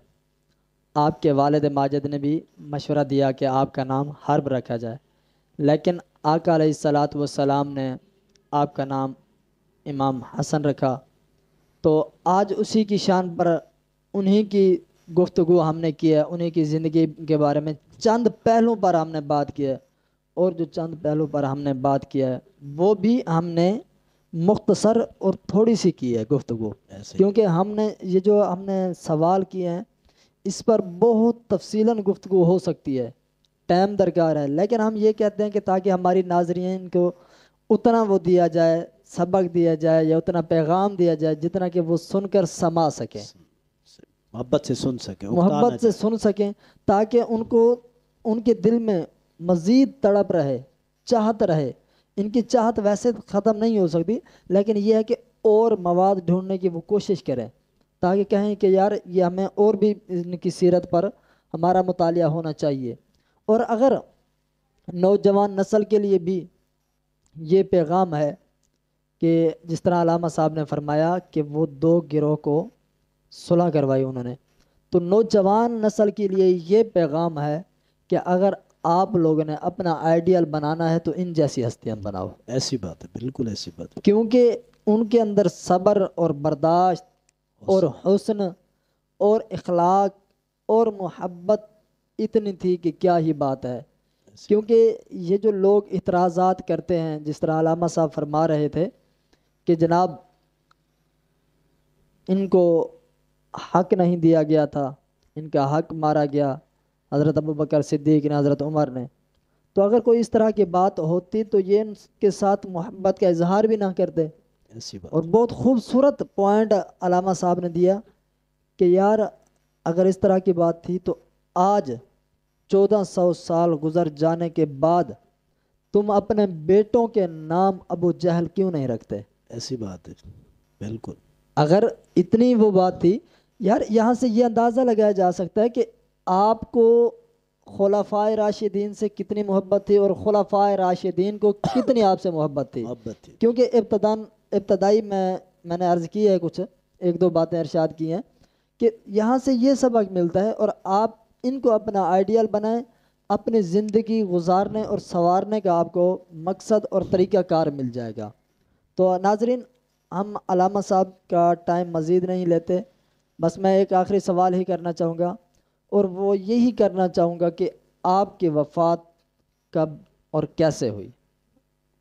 Speaker 1: آپ کے والد ماجد نے بھی مشورہ دیا کہ آپ کا نام حرب رکھا جائے، لیکن آقا علیہ الصلاۃ والسلام نے آپ کا نام امام حسن رکھا. تو آج اسی کی شان پر انہی کی گفتگو ہم نے کی ہے، انہی کی زندگی کے بارے میں چند پہلوں پر ہم نے بات کی ہے. اور جو چند پہلوں پر ہم نے بات کیا ہے وہ بھی ہم نے مختصر اور تھوڑی سی کی ہے گفتگو،
Speaker 2: ایسے
Speaker 1: کیونکہ ہم نے یہ جو ہم نے سوال کیے ہیں اس پر بہت تفصیلاً گفتگو ہو سکتی ہے، ٹائم درکار ہے، لیکن ہم یہ کہتے ہیں کہ تاکہ ہماری ناظرین کو اتنا وہ دیا جائے، سبق دیا جائے یا اتنا پیغام دیا جائے جتنا کہ وہ سن کر سما سکیں،
Speaker 2: محبت سے سن سکیں، اکتا نہ
Speaker 1: محبت سے
Speaker 2: جائے.
Speaker 1: سن سکیں، تاکہ ان کو ان کے دل میں مزید تڑپ رہے، چاہت رہے. ان کی چاہت ویسے ختم نہیں ہو سکتی، لیکن یہ ہے کہ اور مواد ڈھونڈنے کی وہ کوشش کریں تاکہ کہیں کہ یار یہ ہمیں اور بھی ان کی سیرت پر ہمارا مطالعہ ہونا چاہیے. اور اگر نوجوان نسل کے لیے بھی یہ پیغام ہے کہ جس طرح علامہ صاحب نے فرمایا کہ وہ دو گروہ کو صلح کروائی انہوں نے، تو نوجوان نسل کے لیے یہ پیغام ہے کہ اگر آپ لوگوں نے اپنا آئیڈیل بنانا ہے تو ان جیسی ہستیاں بناؤ،
Speaker 2: ایسی بات ہے، بالکل ایسی بات ہے.
Speaker 1: کیونکہ ان کے اندر صبر اور برداشت اور حسن اور اخلاق اور محبت اتنی تھی کہ کیا ہی بات ہے. کیونکہ یہ جو لوگ اعتراضات کرتے ہیں جس طرح علامہ صاحب فرما رہے تھے کہ جناب ان کو حق نہیں دیا گیا تھا، ان کا حق مارا گیا حضرت ابوبکر صدیق نے، حضرت عمر نے، تو اگر کوئی اس طرح کی بات ہوتی تو یہ ان کے ساتھ محبت کا اظہار بھی نہ کرتے.
Speaker 2: ایسی
Speaker 1: اور
Speaker 2: بات.
Speaker 1: بہت خوبصورت پوائنٹ علامہ صاحب نے دیا کہ یار اگر اس طرح کی بات تھی تو آج 1400 سال گزر جانے کے بعد تم اپنے بیٹوں کے نام ابو جہل کیوں نہیں رکھتے؟
Speaker 2: ایسی بات ہے، بالکل.
Speaker 1: اگر اتنی وہ بات تھی، یار یہاں سے یہ اندازہ لگایا جا سکتا ہے کہ آپ کو خلفائے راشدین سے کتنی محبت تھی اور خلفائے راشدین کو کتنی آپ سے محبت تھی.
Speaker 2: محبت تھی.
Speaker 1: کیونکہ ابتدائی میں نے عرض کی ہے، کچھ ایک دو باتیں ارشاد کی ہیں کہ یہاں سے یہ سبق ملتا ہے، اور آپ ان کو اپنا آئیڈیل بنائیں، اپنی زندگی گزارنے اور سنوارنے کا آپ کو مقصد اور طریقہ کار مل جائے گا. تو ناظرین، ہم علامہ صاحب کا ٹائم مزید نہیں لیتے، بس میں ایک آخری سوال ہی کرنا چاہوں گا، اور وہ یہی کرنا چاہوں گا کہ آپ کی وفات کب اور کیسے ہوئی؟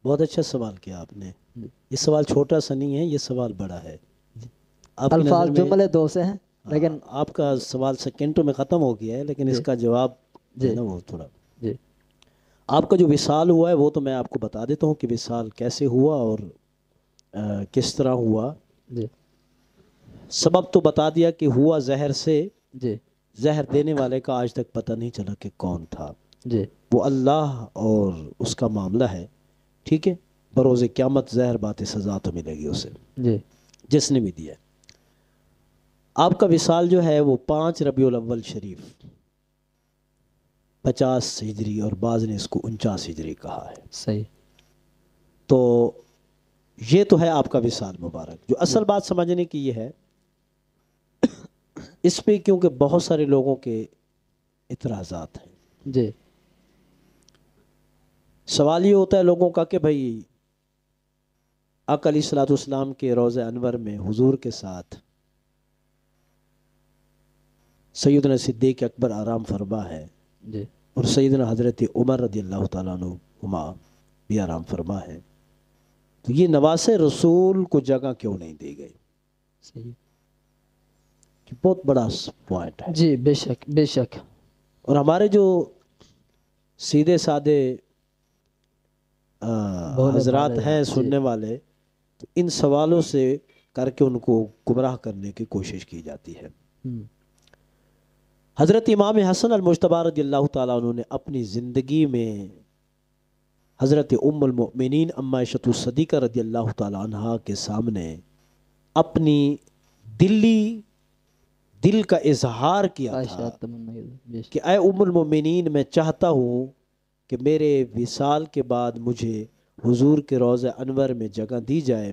Speaker 2: بہت اچھا سوال کیا آپ نے. یہ سوال چھوٹا سا نہیں ہے، یہ سوال بڑا ہے. آپ کی
Speaker 1: الفاظ
Speaker 2: نظر میں
Speaker 1: جملے دو سے ہیں لیکن
Speaker 2: آپ کا سوال سیکنڈوں میں ختم ہو گیا ہے، لیکن اس
Speaker 1: جی
Speaker 2: کا جواب جو ہے
Speaker 1: جی
Speaker 2: نا وہ تھوڑا.
Speaker 1: جی
Speaker 2: آپ کا جو وصال ہوا ہے وہ تو میں آپ کو بتا دیتا ہوں کہ وصال کیسے ہوا اور کس طرح ہوا.
Speaker 1: جی
Speaker 2: سبب تو بتا دیا کہ ہوا زہر سے.
Speaker 1: جی
Speaker 2: زہر دینے والے کا آج تک پتہ نہیں چلا کہ کون تھا.
Speaker 1: جی
Speaker 2: وہ اللہ اور اس کا معاملہ ہے. ٹھیک ہے، بروز قیامت زہر بات سزا تو ملے گی اسے،
Speaker 1: جی
Speaker 2: جس نے بھی دیا. آپ کا وصال جو ہے وہ 5 ربیع الاول شریف 50 ہجری، اور بعض نے اس کو 49 ہجری کہا ہے.
Speaker 1: صحیح.
Speaker 2: تو یہ تو ہے آپ کا وصال مبارک. جو اصل بات سمجھنے کی یہ ہے، اس پہ کیونکہ بہت سارے لوگوں کے اعتراضات ہیں.
Speaker 1: جی
Speaker 2: سوال یہ ہوتا ہے لوگوں کا کہ بھائی آقا علیہ الصلوۃ والسلام کے روضہ انور میں حضور کے ساتھ سیدنا صدیق اکبر آرام فرما ہے،
Speaker 1: جی
Speaker 2: اور سیدنا حضرت عمر رضی اللہ تعالیٰ عنہما بھی آرام فرما ہے، تو یہ نواسے رسول کو جگہ کیوں نہیں دی گئی؟
Speaker 1: صحیح.
Speaker 2: بہت بڑا پوائنٹ ہے.
Speaker 1: جی بے شک بے شک.
Speaker 2: اور ہمارے جو سیدھے سادے
Speaker 1: بولے
Speaker 2: حضرات
Speaker 1: بھالے
Speaker 2: ہیں
Speaker 1: جی
Speaker 2: سننے والے، تو ان سوالوں سے کر کے ان کو گمراہ کرنے کی کوشش کی جاتی ہے. حضرت امام حسن المجتبی رضی اللہ تعالیٰ عنہ نے اپنی زندگی میں حضرت ام المؤمنین ام عائشہ الصدیقہ رضی اللہ تعالیٰ عنہ کے سامنے اپنی دل کا اظہار کیا تھا
Speaker 1: بے شک.
Speaker 2: کہ اے ام المؤمنین، میں چاہتا ہوں کہ میرے وصال کے بعد مجھے حضور کے روضہ انور میں جگہ دی جائے،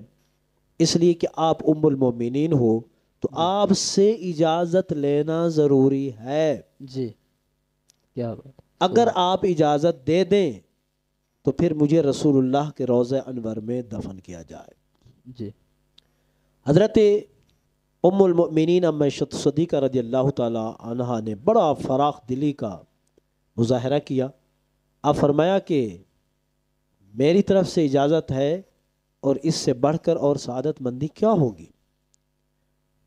Speaker 2: اس لیے کہ آپ ام المومنین ہو تو آپ سے اجازت لینا ضروری ہے۔
Speaker 1: جی کیا بات،
Speaker 2: اگر آپ اجازت دے دیں تو پھر مجھے رسول اللہ کے روضہ انور میں دفن کیا جائے۔
Speaker 1: جی
Speaker 2: حضرت ام المؤمنین ام عائشہ صدیقہ رضی اللہ تعالی عنہا نے بڑا فراخ دلی کا مظاہرہ کیا۔ آپ فرمایا کہ میری طرف سے اجازت ہے، اور اس سے بڑھ کر اور سعادت مندی کیا ہوگی؟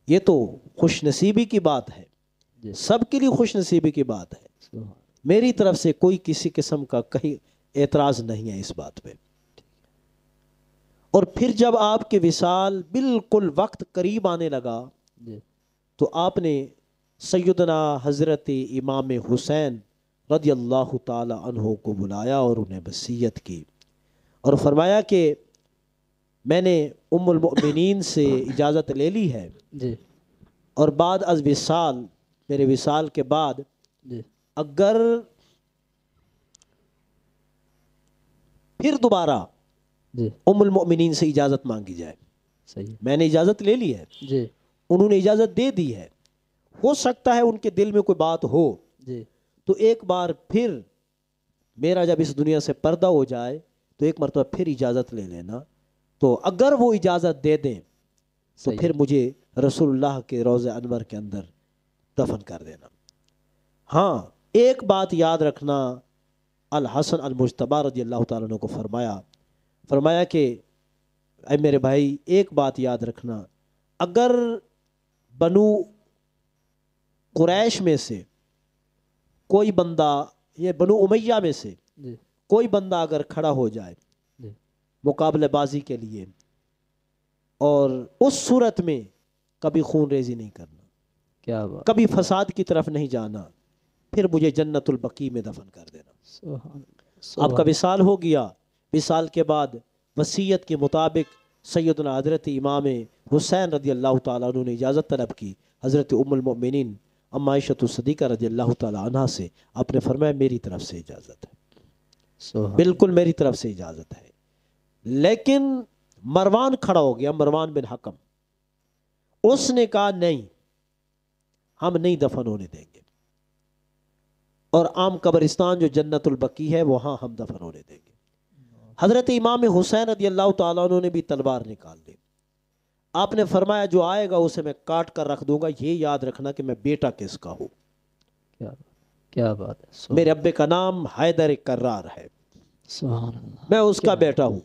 Speaker 2: یہ تو خوش نصیبی کی بات ہے،
Speaker 1: جی
Speaker 2: سب کے لیے خوش نصیبی کی بات ہے۔
Speaker 1: سبحان،
Speaker 2: میری طرف سے کوئی کسی قسم کا کہیں اعتراض نہیں ہے اس بات پہ۔ اور پھر جب آپ کے وصال بالکل وقت قریب آنے لگا
Speaker 1: جی
Speaker 2: تو آپ نے سیدنا حضرت امام حسین رضی اللہ تعالی عنہ کو بلایا اور انہیں وصیت کی، اور فرمایا کہ میں نے ام المؤمنین سے اجازت لے لی ہے،
Speaker 1: جی
Speaker 2: اور بعد از وصال، میرے وصال کے بعد
Speaker 1: جی
Speaker 2: اگر پھر دوبارہ
Speaker 1: جی
Speaker 2: ام المؤمنین سے اجازت مانگی جائے،
Speaker 1: صحیح،
Speaker 2: میں نے اجازت لے لی ہے،
Speaker 1: جی
Speaker 2: انہوں نے اجازت دے دی ہے، ہو سکتا ہے ان کے دل میں کوئی بات ہو
Speaker 1: جی
Speaker 2: تو ایک بار پھر میرا جب اس دنیا سے پردہ ہو جائے تو ایک مرتبہ پھر اجازت لے لینا، تو اگر وہ اجازت دے دیں تو
Speaker 1: صحیح
Speaker 2: پھر مجھے رسول اللہ کے روضہ انور کے اندر دفن کر دینا۔ ہاں ایک بات یاد رکھنا، الحسن المجتبی رضی اللہ تعالیٰ عنہ کو فرمایا کہ اے میرے بھائی ایک بات یاد رکھنا، اگر بنو قریش میں سے کوئی بندہ یا بنو امیہ میں سے
Speaker 1: جی
Speaker 2: کوئی بندہ اگر کھڑا ہو جائے
Speaker 1: جی
Speaker 2: مقابلہ بازی کے لیے، اور اس صورت میں کبھی خون ریزی نہیں کرنا،
Speaker 1: کیا بات،
Speaker 2: کبھی فساد کی طرف نہیں جانا، پھر مجھے جنت البقیع میں دفن کر دینا۔
Speaker 1: سبحان
Speaker 2: آپ کا
Speaker 1: سبحان،
Speaker 2: وصال ہو گیا، وصال کے بعد وصیت کے مطابق سیدنا حضرت امام حسین رضی اللہ تعالیٰ عنہ نے اجازت طلب کی حضرت ام المؤمنین ام عائشہ صدیقہ رضی اللہ تعالیٰ عنہا سے۔ آپ نے فرمایا میری طرف سے اجازت ہے،
Speaker 1: سبحان،
Speaker 2: بالکل میری طرف سے اجازت ہے۔ لیکن مروان کھڑا ہو گیا، مروان بن حکم، اس نے کہا نہیں، ہم نہیں دفن ہونے دیں گے، اور عام قبرستان جو جنت البقیع ہے وہاں ہم دفن ہونے دیں گے۔ حضرت امام حسین رضی اللہ تعالیٰ عنہ نے بھی تلوار نکال لی۔ آپ نے فرمایا جو آئے گا اسے میں کاٹ کر رکھ دوں گا، یہ یاد رکھنا کہ میں بیٹا کس کا ہوں،
Speaker 1: کیا بات، کیا بات ہے، سبحان،
Speaker 2: میرے ابے کا نام حیدر کرار ہے،
Speaker 1: سبحان اللہ،
Speaker 2: میں اس کا بیٹا ہوں،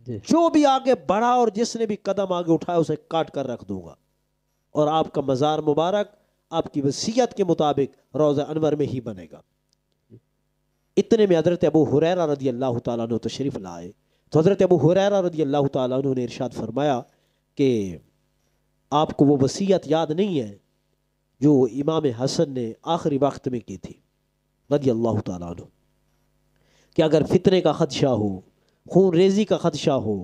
Speaker 1: جی
Speaker 2: جو بھی آگے بڑھا اور جس نے بھی قدم آگے اٹھایا اسے کاٹ کر رکھ دوں گا، اور آپ کا مزار مبارک آپ کی وصیت کے مطابق روضہ انور میں ہی بنے گا۔ اتنے میں حضرت ابو ہریرہ رضی اللہ تعالیٰ عنہ تشریف لائے، تو حضرت ابو ہریرہ رضی اللہ تعالیٰ عنہ نے ارشاد فرمایا کہ آپ کو وہ وصیت یاد نہیں ہے جو امام حسن نے آخری وقت میں کی تھی رضی اللہ تعالیٰ عنہ، کہ اگر فتنے کا خدشہ ہو، خون ریزی کا خدشہ ہو،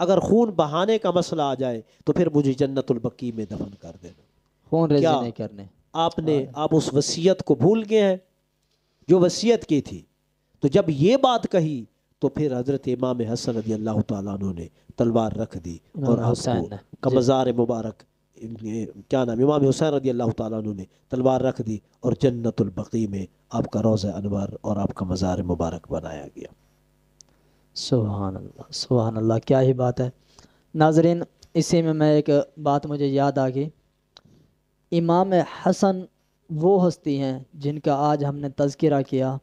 Speaker 2: اگر خون بہانے کا مسئلہ آ جائے تو پھر مجھے جنت البقیع میں دفن کر دینا۔
Speaker 1: خون ریزی
Speaker 2: کیا
Speaker 1: نہیں کرنے،
Speaker 2: آپ اس وصیت کو بھول گئے ہیں جو وصیت کی تھی؟ تو جب یہ بات کہی تو پھر حضرت امام حسن رضی اللہ تعالیٰ عنہ نے تلوار رکھ دی، اور آپ
Speaker 1: حسین نے،
Speaker 2: کو
Speaker 1: جی
Speaker 2: مزار مبارک کیا نام امام حسین رضی اللہ تعالیٰ عنہ نے تلوار رکھ دی، اور جنت البقیع میں آپ کا روضہ انور اور آپ کا مزار مبارک بنایا گیا۔
Speaker 1: سبحان اللہ، سبحان اللہ، کیا ہی بات ہے۔ ناظرین اسی میں ایک بات مجھے یاد آ گئی، امام حسن وہ ہستی ہیں جن کا آج ہم نے تذکرہ کیا۔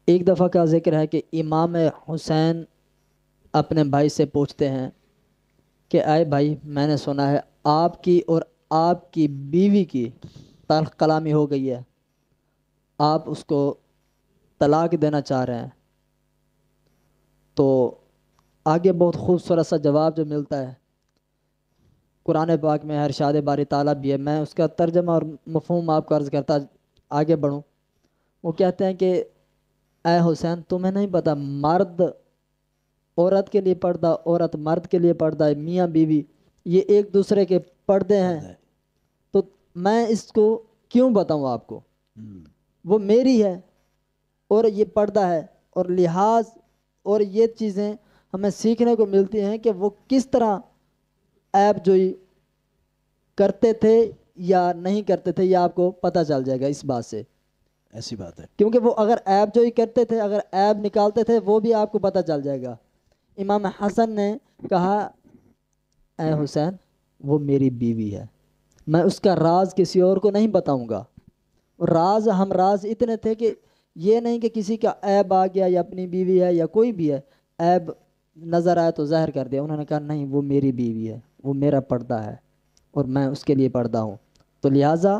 Speaker 1: ایک دفعہ کا ذکر ہے کہ امام حسین اپنے بھائی سے پوچھتے ہیں کہ اے بھائی، میں نے سنا ہے آپ کی اور آپ کی بیوی کی تلخ کلامی ہو گئی ہے، آپ اس کو طلاق دینا چاہ رہے ہیں۔ تو آگے بہت خوبصورت سا جواب جو ملتا ہے قرآن پاک میں، ارشاد باری تعالیٰ بھی ہے، میں اس کا ترجمہ اور مفہوم آپ کو عرض کرتا آگے بڑھوں۔ وہ کہتے ہیں کہ اے حسین، تمہیں نہیں پتہ مرد عورت کے لیے پردہ، عورت مرد کے لیے پردہ ہے، میاں بیوی یہ ایک دوسرے کے پردے ہیں، تو میں اس کو کیوں بتاؤں آپ کو، وہ میری ہے، اور یہ پردہ ہے اور لحاظ اور یہ چیزیں ہمیں سیکھنے کو ملتی ہیں کہ وہ کس طرح عیب جوئی کرتے تھے یا نہیں کرتے تھے، یہ آپ کو پتہ چل جائے گا اس بات سے،
Speaker 2: ایسی بات ہے.
Speaker 1: کیونکہ وہ اگر عیب جوئی کرتے تھے، اگر عیب نکالتے تھے، وہ بھی آپ کو پتہ چل جائے گا. امام حسن نے کہا اے حسین وہ میری بیوی ہے، میں اس کا راز کسی اور کو نہیں بتاؤں گا. راز ہم راز اتنے تھے کہ یہ نہیں کہ کسی کا عیب آ گیا یا اپنی بیوی ہے یا کوئی بھی ہے، عیب نظر آیا تو ظاہر کر دیا. انہوں نے کہا نہیں وہ میری بیوی ہے، وہ میرا پردہ ہے اور میں اس کے لیے پردہ ہوں. تو لہٰذا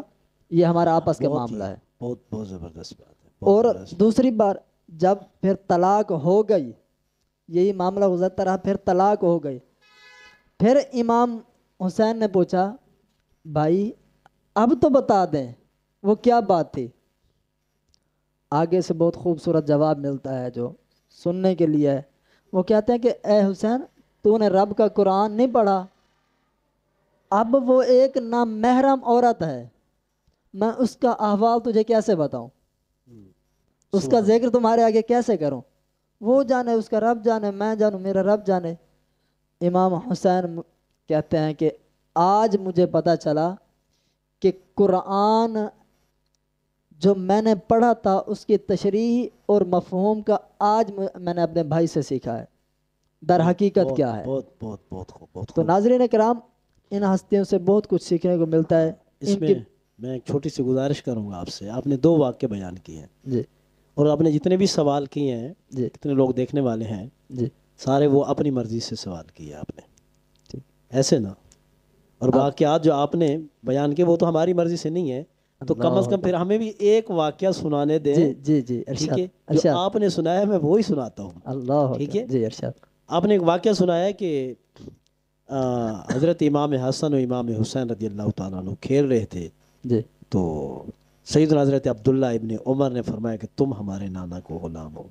Speaker 1: یہ ہمارا آپس کا
Speaker 2: بہت ہی
Speaker 1: معاملہ ہے.
Speaker 2: بہت بہت زبردست بات ہے. بہت
Speaker 1: اور
Speaker 2: زبردست.
Speaker 1: دوسری بار جب پھر طلاق ہو گئی، یہی معاملہ گزرتا رہا، پھر طلاق ہو گئی. پھر امام حسین نے پوچھا بھائی اب تو بتا دیں وہ کیا بات تھی. آگے سے بہت خوبصورت جواب ملتا ہے جو سننے کے لیے ہے. وہ کہتے ہیں کہ اے حسین تو نے رب کا قرآن نہیں پڑھا، اب وہ ایک نامحرم عورت ہے، میں اس کا احوال تجھے کیسے بتاؤں، اس کا ذکر تمہارے آگے کیسے کروں، وہ جانے اس کا رب جانے، میں جانوں میرا رب جانے. امام حسین کہتے ہیں کہ آج مجھے پتہ چلا کہ قرآن جو میں نے پڑھا تھا اس کی تشریح اور مفہوم کا آج میں نے اپنے بھائی سے سیکھا ہے در حقیقت
Speaker 2: بہت
Speaker 1: کیا ہے.
Speaker 2: بہت بہت بہت خوب بہت
Speaker 1: تو
Speaker 2: خوب.
Speaker 1: ناظرین کرام ان ہستیوں سے بہت کچھ سیکھنے کو ملتا ہے.
Speaker 2: اس
Speaker 1: ان
Speaker 2: میں
Speaker 1: کی
Speaker 2: میں ایک چھوٹی سی گزارش کروں گا آپ سے. آپ نے 2 واقعے بیان کیے ہیں
Speaker 1: جی
Speaker 2: اور آپ نے جتنے بھی سوال کیے ہیں،
Speaker 1: جی
Speaker 2: کتنے لوگ دیکھنے والے ہیں،
Speaker 1: جی
Speaker 2: سارے وہ اپنی مرضی سے سوال کیے آپ نے،
Speaker 1: ٹھیک.
Speaker 2: ایسے نا. اور واقعات جو آپ نے بیان کیے وہ تو ہماری مرضی سے نہیں ہے، تو کم از کم پھر ہمیں بھی ایک واقعہ سنانے دیں.
Speaker 1: جی جی جی
Speaker 2: ٹھیک
Speaker 1: ارشاد
Speaker 2: ہے، جو
Speaker 1: ارشاد
Speaker 2: آپ نے سنایا میں وہی سناتا ہوں.
Speaker 1: اللہ
Speaker 2: ٹھیک
Speaker 1: اکبر.
Speaker 2: ہے.
Speaker 1: جی ارشاد.
Speaker 2: آپ نے ایک واقعہ سنایا کہ حضرت امام حسن و امام حسین رضی اللہ تعالیٰ عنہ کھیل رہے تھے،
Speaker 1: جی
Speaker 2: تو سیدنا حضرت عبداللہ ابن عمر نے فرمایا کہ تم ہمارے نانا کو غلام ہو.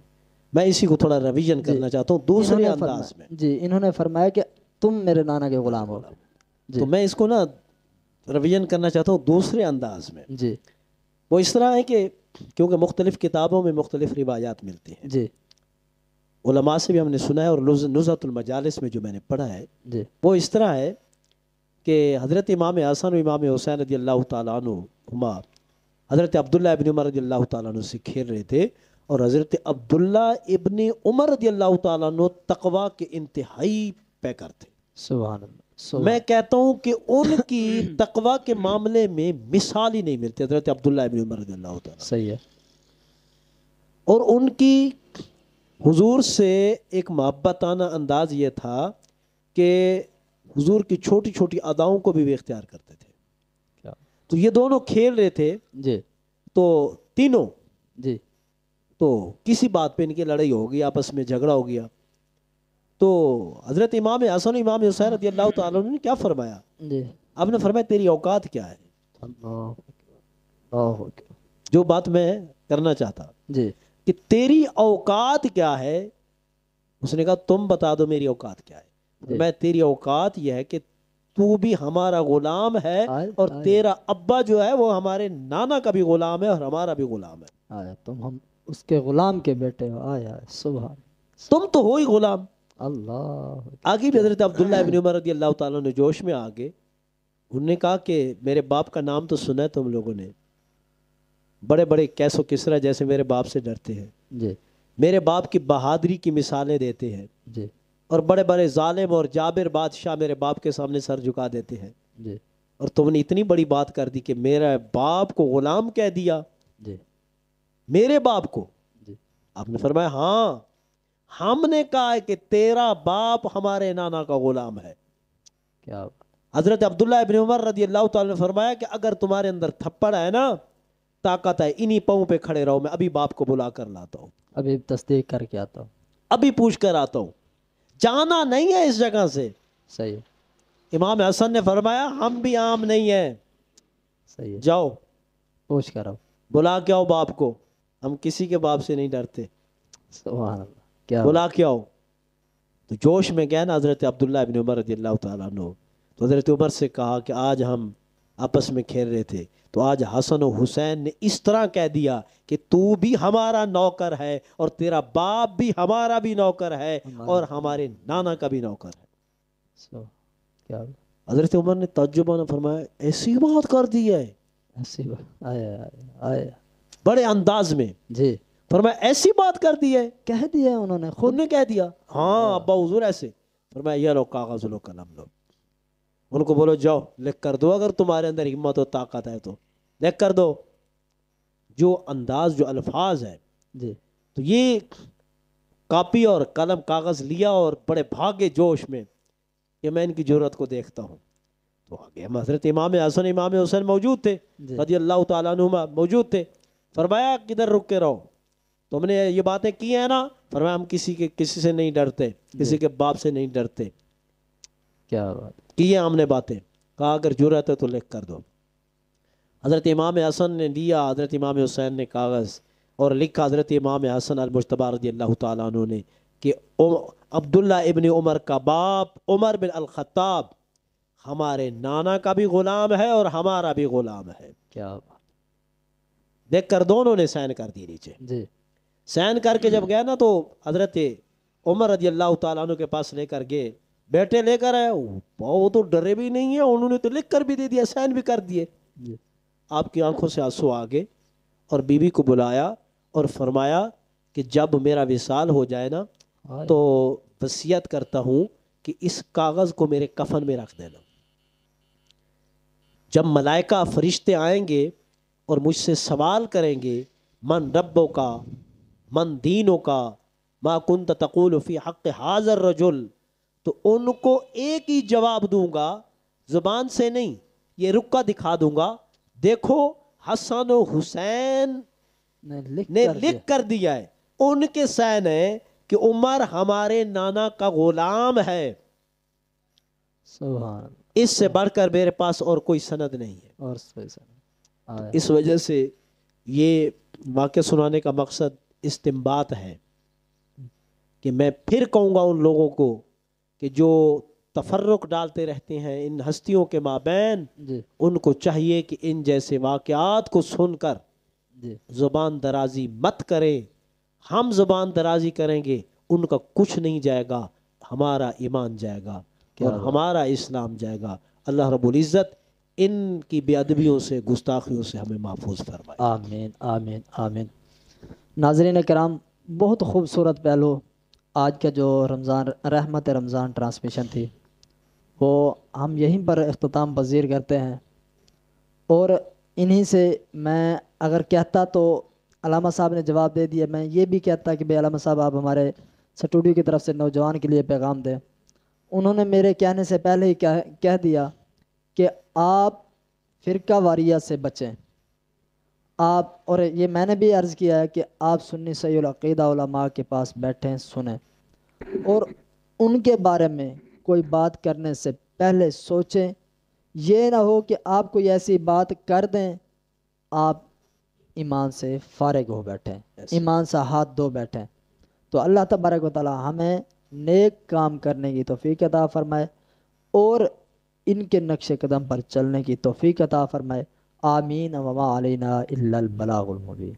Speaker 2: میں اسی کو تھوڑا ریویژن
Speaker 1: جی
Speaker 2: کرنا چاہتا ہوں
Speaker 1: انہوں
Speaker 2: دوسرے
Speaker 1: نے
Speaker 2: انداز میں.
Speaker 1: فرمایا، جی انہوں نے فرمایا کہ تم میرے نانا کے غلام ہو. جی
Speaker 2: تو میں اس کو نا ریویژن کرنا چاہتا ہوں دوسرے انداز میں.
Speaker 1: جی
Speaker 2: وہ اس طرح ہے کہ کیونکہ مختلف کتابوں میں مختلف روایات ملتی ہیں،
Speaker 1: جی
Speaker 2: علماء سے بھی ہم نے سنا ہے، اور نزہۃ المجالس میں جو میں نے پڑھا ہے
Speaker 1: جی
Speaker 2: وہ اس طرح ہے کہ حضرت امام حسن و امام حسین رضی اللہ تعالیٰ عنہ حضرت عبداللہ ابن عمر رضی اللہ تعالیٰ عنہ سے کھیل رہے تھے، اور حضرت عبداللہ ابن عمر رضی اللہ تعالیٰ عنہ تقویٰ کے انتہائی پیکر تھے.
Speaker 1: سبحان اللہ.
Speaker 2: میں کہتا ہوں کہ ان کی تقویٰ کے معاملے میں مثال ہی نہیں ملتی حضرت عبداللہ ابن عمر رضی اللہ تعالیٰ.
Speaker 1: صحیح ہے.
Speaker 2: اور ان کی حضور سے ایک محبتانہ انداز یہ تھا کہ حضور کی چھوٹی چھوٹی اداؤں کو بھی وہ اختیار کرتے تھے.
Speaker 1: کیا؟
Speaker 2: تو یہ دونوں کھیل رہے تھے،
Speaker 1: جی
Speaker 2: تو تینوں
Speaker 1: جی
Speaker 2: تو کسی بات پہ ان کی لڑائی ہو گئی، آپس میں جھگڑا ہو گیا. تو حضرت امام حسن امام حسین رضی اللہ تعالیٰ عنہ نے کیا فرمایا؟
Speaker 1: جی
Speaker 2: آپ نے فرمایا تیری اوقات کیا ہے؟
Speaker 1: اللہ اللہ اکبر.
Speaker 2: جو بات میں کرنا چاہتا
Speaker 1: جی
Speaker 2: کہ تیری اوقات کیا ہے، اس نے کہا تم بتا دو میری اوقات کیا ہے. میں تیری اوقات یہ ہے کہ تو بھی ہمارا غلام ہے، اور تیرا ابا جو ہے وہ ہمارے نانا کا بھی غلام ہے اور ہمارا بھی غلام ہے.
Speaker 1: آیا تم ہم اس کے غلام کے بیٹے ہو. آیا سبحان
Speaker 2: تم تو ہو ہی غلام.
Speaker 1: اللہ.
Speaker 2: آگے بھی حضرت عبداللہ ابن عمر رضی اللہ تعالیٰ نے جوش میں آگے انہوں نے کہا کہ میرے باپ کا نام تو سنا ہے تم لوگوں نے، بڑے بڑے کیس و کسرا جیسے میرے باپ سے ڈرتے ہیں،
Speaker 1: جی
Speaker 2: میرے باپ کی بہادری کی مثالیں دیتے ہیں،
Speaker 1: جی
Speaker 2: اور بڑے بڑے ظالم اور جابر بادشاہ میرے باپ کے سامنے سر جھکا دیتے ہیں،
Speaker 1: جی
Speaker 2: اور تم نے اتنی بڑی بات کر دی کہ میرا باپ کو غلام کہہ دیا،
Speaker 1: جی
Speaker 2: میرے باپ کو.
Speaker 1: جی
Speaker 2: آپ نے فرمایا ہاں ہم نے کہا ہے کہ تیرا باپ ہمارے نانا کا غلام ہے.
Speaker 1: کیا؟
Speaker 2: حضرت عبداللہ ابن عمر رضی اللہ تعالیٰ نے فرمایا کہ اگر تمہارے اندر تھپڑ ہے نا، طاقت ہے، انہی پاؤں پہ کھڑے رہو، میں ابھی باپ کو بلا کر لاتا ہوں،
Speaker 1: ابھی تصدیق کر کے آتا ہوں،
Speaker 2: ابھی پوچھ کر آتا ہوں، جانا نہیں ہے اس جگہ سے.
Speaker 1: صحیح
Speaker 2: امام حسن نے فرمایا ہم بھی عام نہیں ہیں،
Speaker 1: صحیح ہے،
Speaker 2: جاؤ
Speaker 1: پوچھ کر آؤ.
Speaker 2: بلا کے آؤ باپ کو، ہم کسی کے باپ سے نہیں ڈرتے،
Speaker 1: سبحان اللہ. کیا
Speaker 2: بلا کے آؤ. تو جوش میں گیا نا حضرت عبداللہ ابن عمر رضی اللہ تعالیٰ عنہ، تو حضرت عمر سے کہا کہ آج ہم آپس میں کھیل رہے تھے، تو آج حسن و حسین نے اس طرح کہہ دیا کہ تو بھی ہمارا نوکر ہے اور تیرا باپ بھی ہمارا بھی نوکر ہے اور ہمارے نانا کا بھی نوکر ہے۔
Speaker 1: کیا
Speaker 2: حضرت عمر نے تعجب نے فرمایا ایسی بات کر دی ہے؟
Speaker 1: ایسی بات آیا آیا
Speaker 2: بڑے انداز میں
Speaker 1: جی
Speaker 2: فرمایا ایسی بات کر دی ہے؟
Speaker 1: کہہ دیا انہوں نے
Speaker 2: خود
Speaker 1: خود
Speaker 2: نے کہہ دیا، ہاں ابا حضور ایسے۔ فرمایا یہ لو کاغذ لو قلم لو، ان کو بولو جاؤ لکھ کر دو، اگر تمہارے اندر ہمت و طاقت ہے تو لکھ کر دو۔ جو انداز، جو الفاظ ہے،
Speaker 1: جی
Speaker 2: تو یہ کاپی اور قلم کاغذ لیا اور بڑے بھاگے جوش میں کہ میں ان کی جرت کو دیکھتا ہوں۔ تو آگے حضرت امام حسن امام حسین موجود تھے
Speaker 1: جی
Speaker 2: رضی اللہ تعالیٰ عنہما، موجود تھے۔ فرمایا کدھر رک کے رہو، تم نے یہ باتیں کی ہیں نا؟ فرمایا ہم کسی سے نہیں ڈرتے، کسی کے باپ سے نہیں ڈرتے۔
Speaker 1: کیا بات
Speaker 2: کی ہم نے باتیں، کہا اگر جرت ہے تو لکھ کر دو۔ حضرت امام حسن نے لیا، حضرت امام حسین نے کاغذ اور لکھا حضرت امام حسن المجتبی رضی اللہ تعالیٰ عنہ نے کہ عبداللہ ابن عمر کا باپ عمر بن الخطاب ہمارے نانا کا بھی غلام ہے اور ہمارا بھی غلام ہے۔
Speaker 1: کیا بات
Speaker 2: دیکھ کر دونوں نے سائن کر دی نیچے۔
Speaker 1: جی
Speaker 2: سائن کر کے جب گیا نا تو حضرت عمر رضی اللہ تعالیٰ عنہ کے پاس لے کر گئے، بیٹے لے کر آئے، وہ تو ڈرے بھی نہیں ہیں، انہوں نے تو لکھ کر بھی دے دیا، سائن بھی کر دیے۔
Speaker 1: جی
Speaker 2: آپ کی آنکھوں سے آنسو آ گئے اور بیوی کو بلایا اور فرمایا کہ جب میرا وصال ہو جائے نا تو وصیت کرتا ہوں کہ اس کاغذ کو میرے کفن میں رکھ دینا۔ جب ملائکہ فرشتے آئیں گے اور مجھ سے سوال کریں گے من ربوں کا، من دینوں کا، ما کنت تقول فی حق ھذا الرجل، تو ان کو ایک ہی جواب دوں گا، زبان سے نہیں، یہ رکا دکھا دوں گا، دیکھو حسن و حسین نے لکھ کر دیا ہے، ان کے سائن ہے کہ عمر ہمارے نانا کا غلام ہے۔
Speaker 1: سبحان
Speaker 2: اس سے بڑھ کر میرے پاس اور کوئی سند نہیں ہے۔
Speaker 1: اور
Speaker 2: اس وجہ سے یہ واقعہ سنانے کا مقصد استنباط ہے کہ میں پھر کہوں گا ان لوگوں کو کہ جو تفرق ڈالتے رہتے ہیں ان ہستیوں کے مابین،
Speaker 1: جی
Speaker 2: ان کو چاہیے کہ ان جیسے واقعات کو سن کر
Speaker 1: جی
Speaker 2: زبان درازی مت کریں۔ ہم زبان درازی کریں گے ان کا کچھ نہیں جائے گا، ہمارا ایمان جائے گا اور ہمارا اسلام جائے گا۔ اللہ رب العزت ان کی بے ادبیوں سے، گستاخیوں سے ہمیں محفوظ فرمائے۔
Speaker 1: آمین آمین آمین۔ ناظرین کرام، بہت خوبصورت پہلو آج کا جو رمضان رحمت رمضان ٹرانسمیشن تھی وہ ہم یہیں پر اختتام پذیر کرتے ہیں، اور انہی سے میں اگر کہتا تو علامہ صاحب نے جواب دے دیا، میں یہ بھی کہتا کہ بھئی علامہ صاحب آپ ہمارے اسٹوڈیو کی طرف سے نوجوان کے لیے پیغام دیں۔ انہوں نے میرے کہنے سے پہلے ہی کہہ دیا کہ آپ فرقہ واریت سے بچیں، آپ، اور یہ میں نے بھی عرض کیا ہے کہ آپ سنی صحیح العقیدہ علماء کے پاس بیٹھیں، سنیں، اور ان کے بارے میں کوئی بات کرنے سے پہلے سوچیں۔ یہ نہ ہو کہ آپ کوئی ایسی بات کر دیں آپ ایمان سے فارغ ہو بیٹھیں، ایمان سے ہاتھ دھو بیٹھیں۔ تو اللہ تبارک و تعالی ہمیں نیک کام کرنے کی توفیق عطا فرمائے اور ان کے نقش قدم پر چلنے کی توفیق عطا فرمائے۔ آمین وما علینا الا البلاغ المبین۔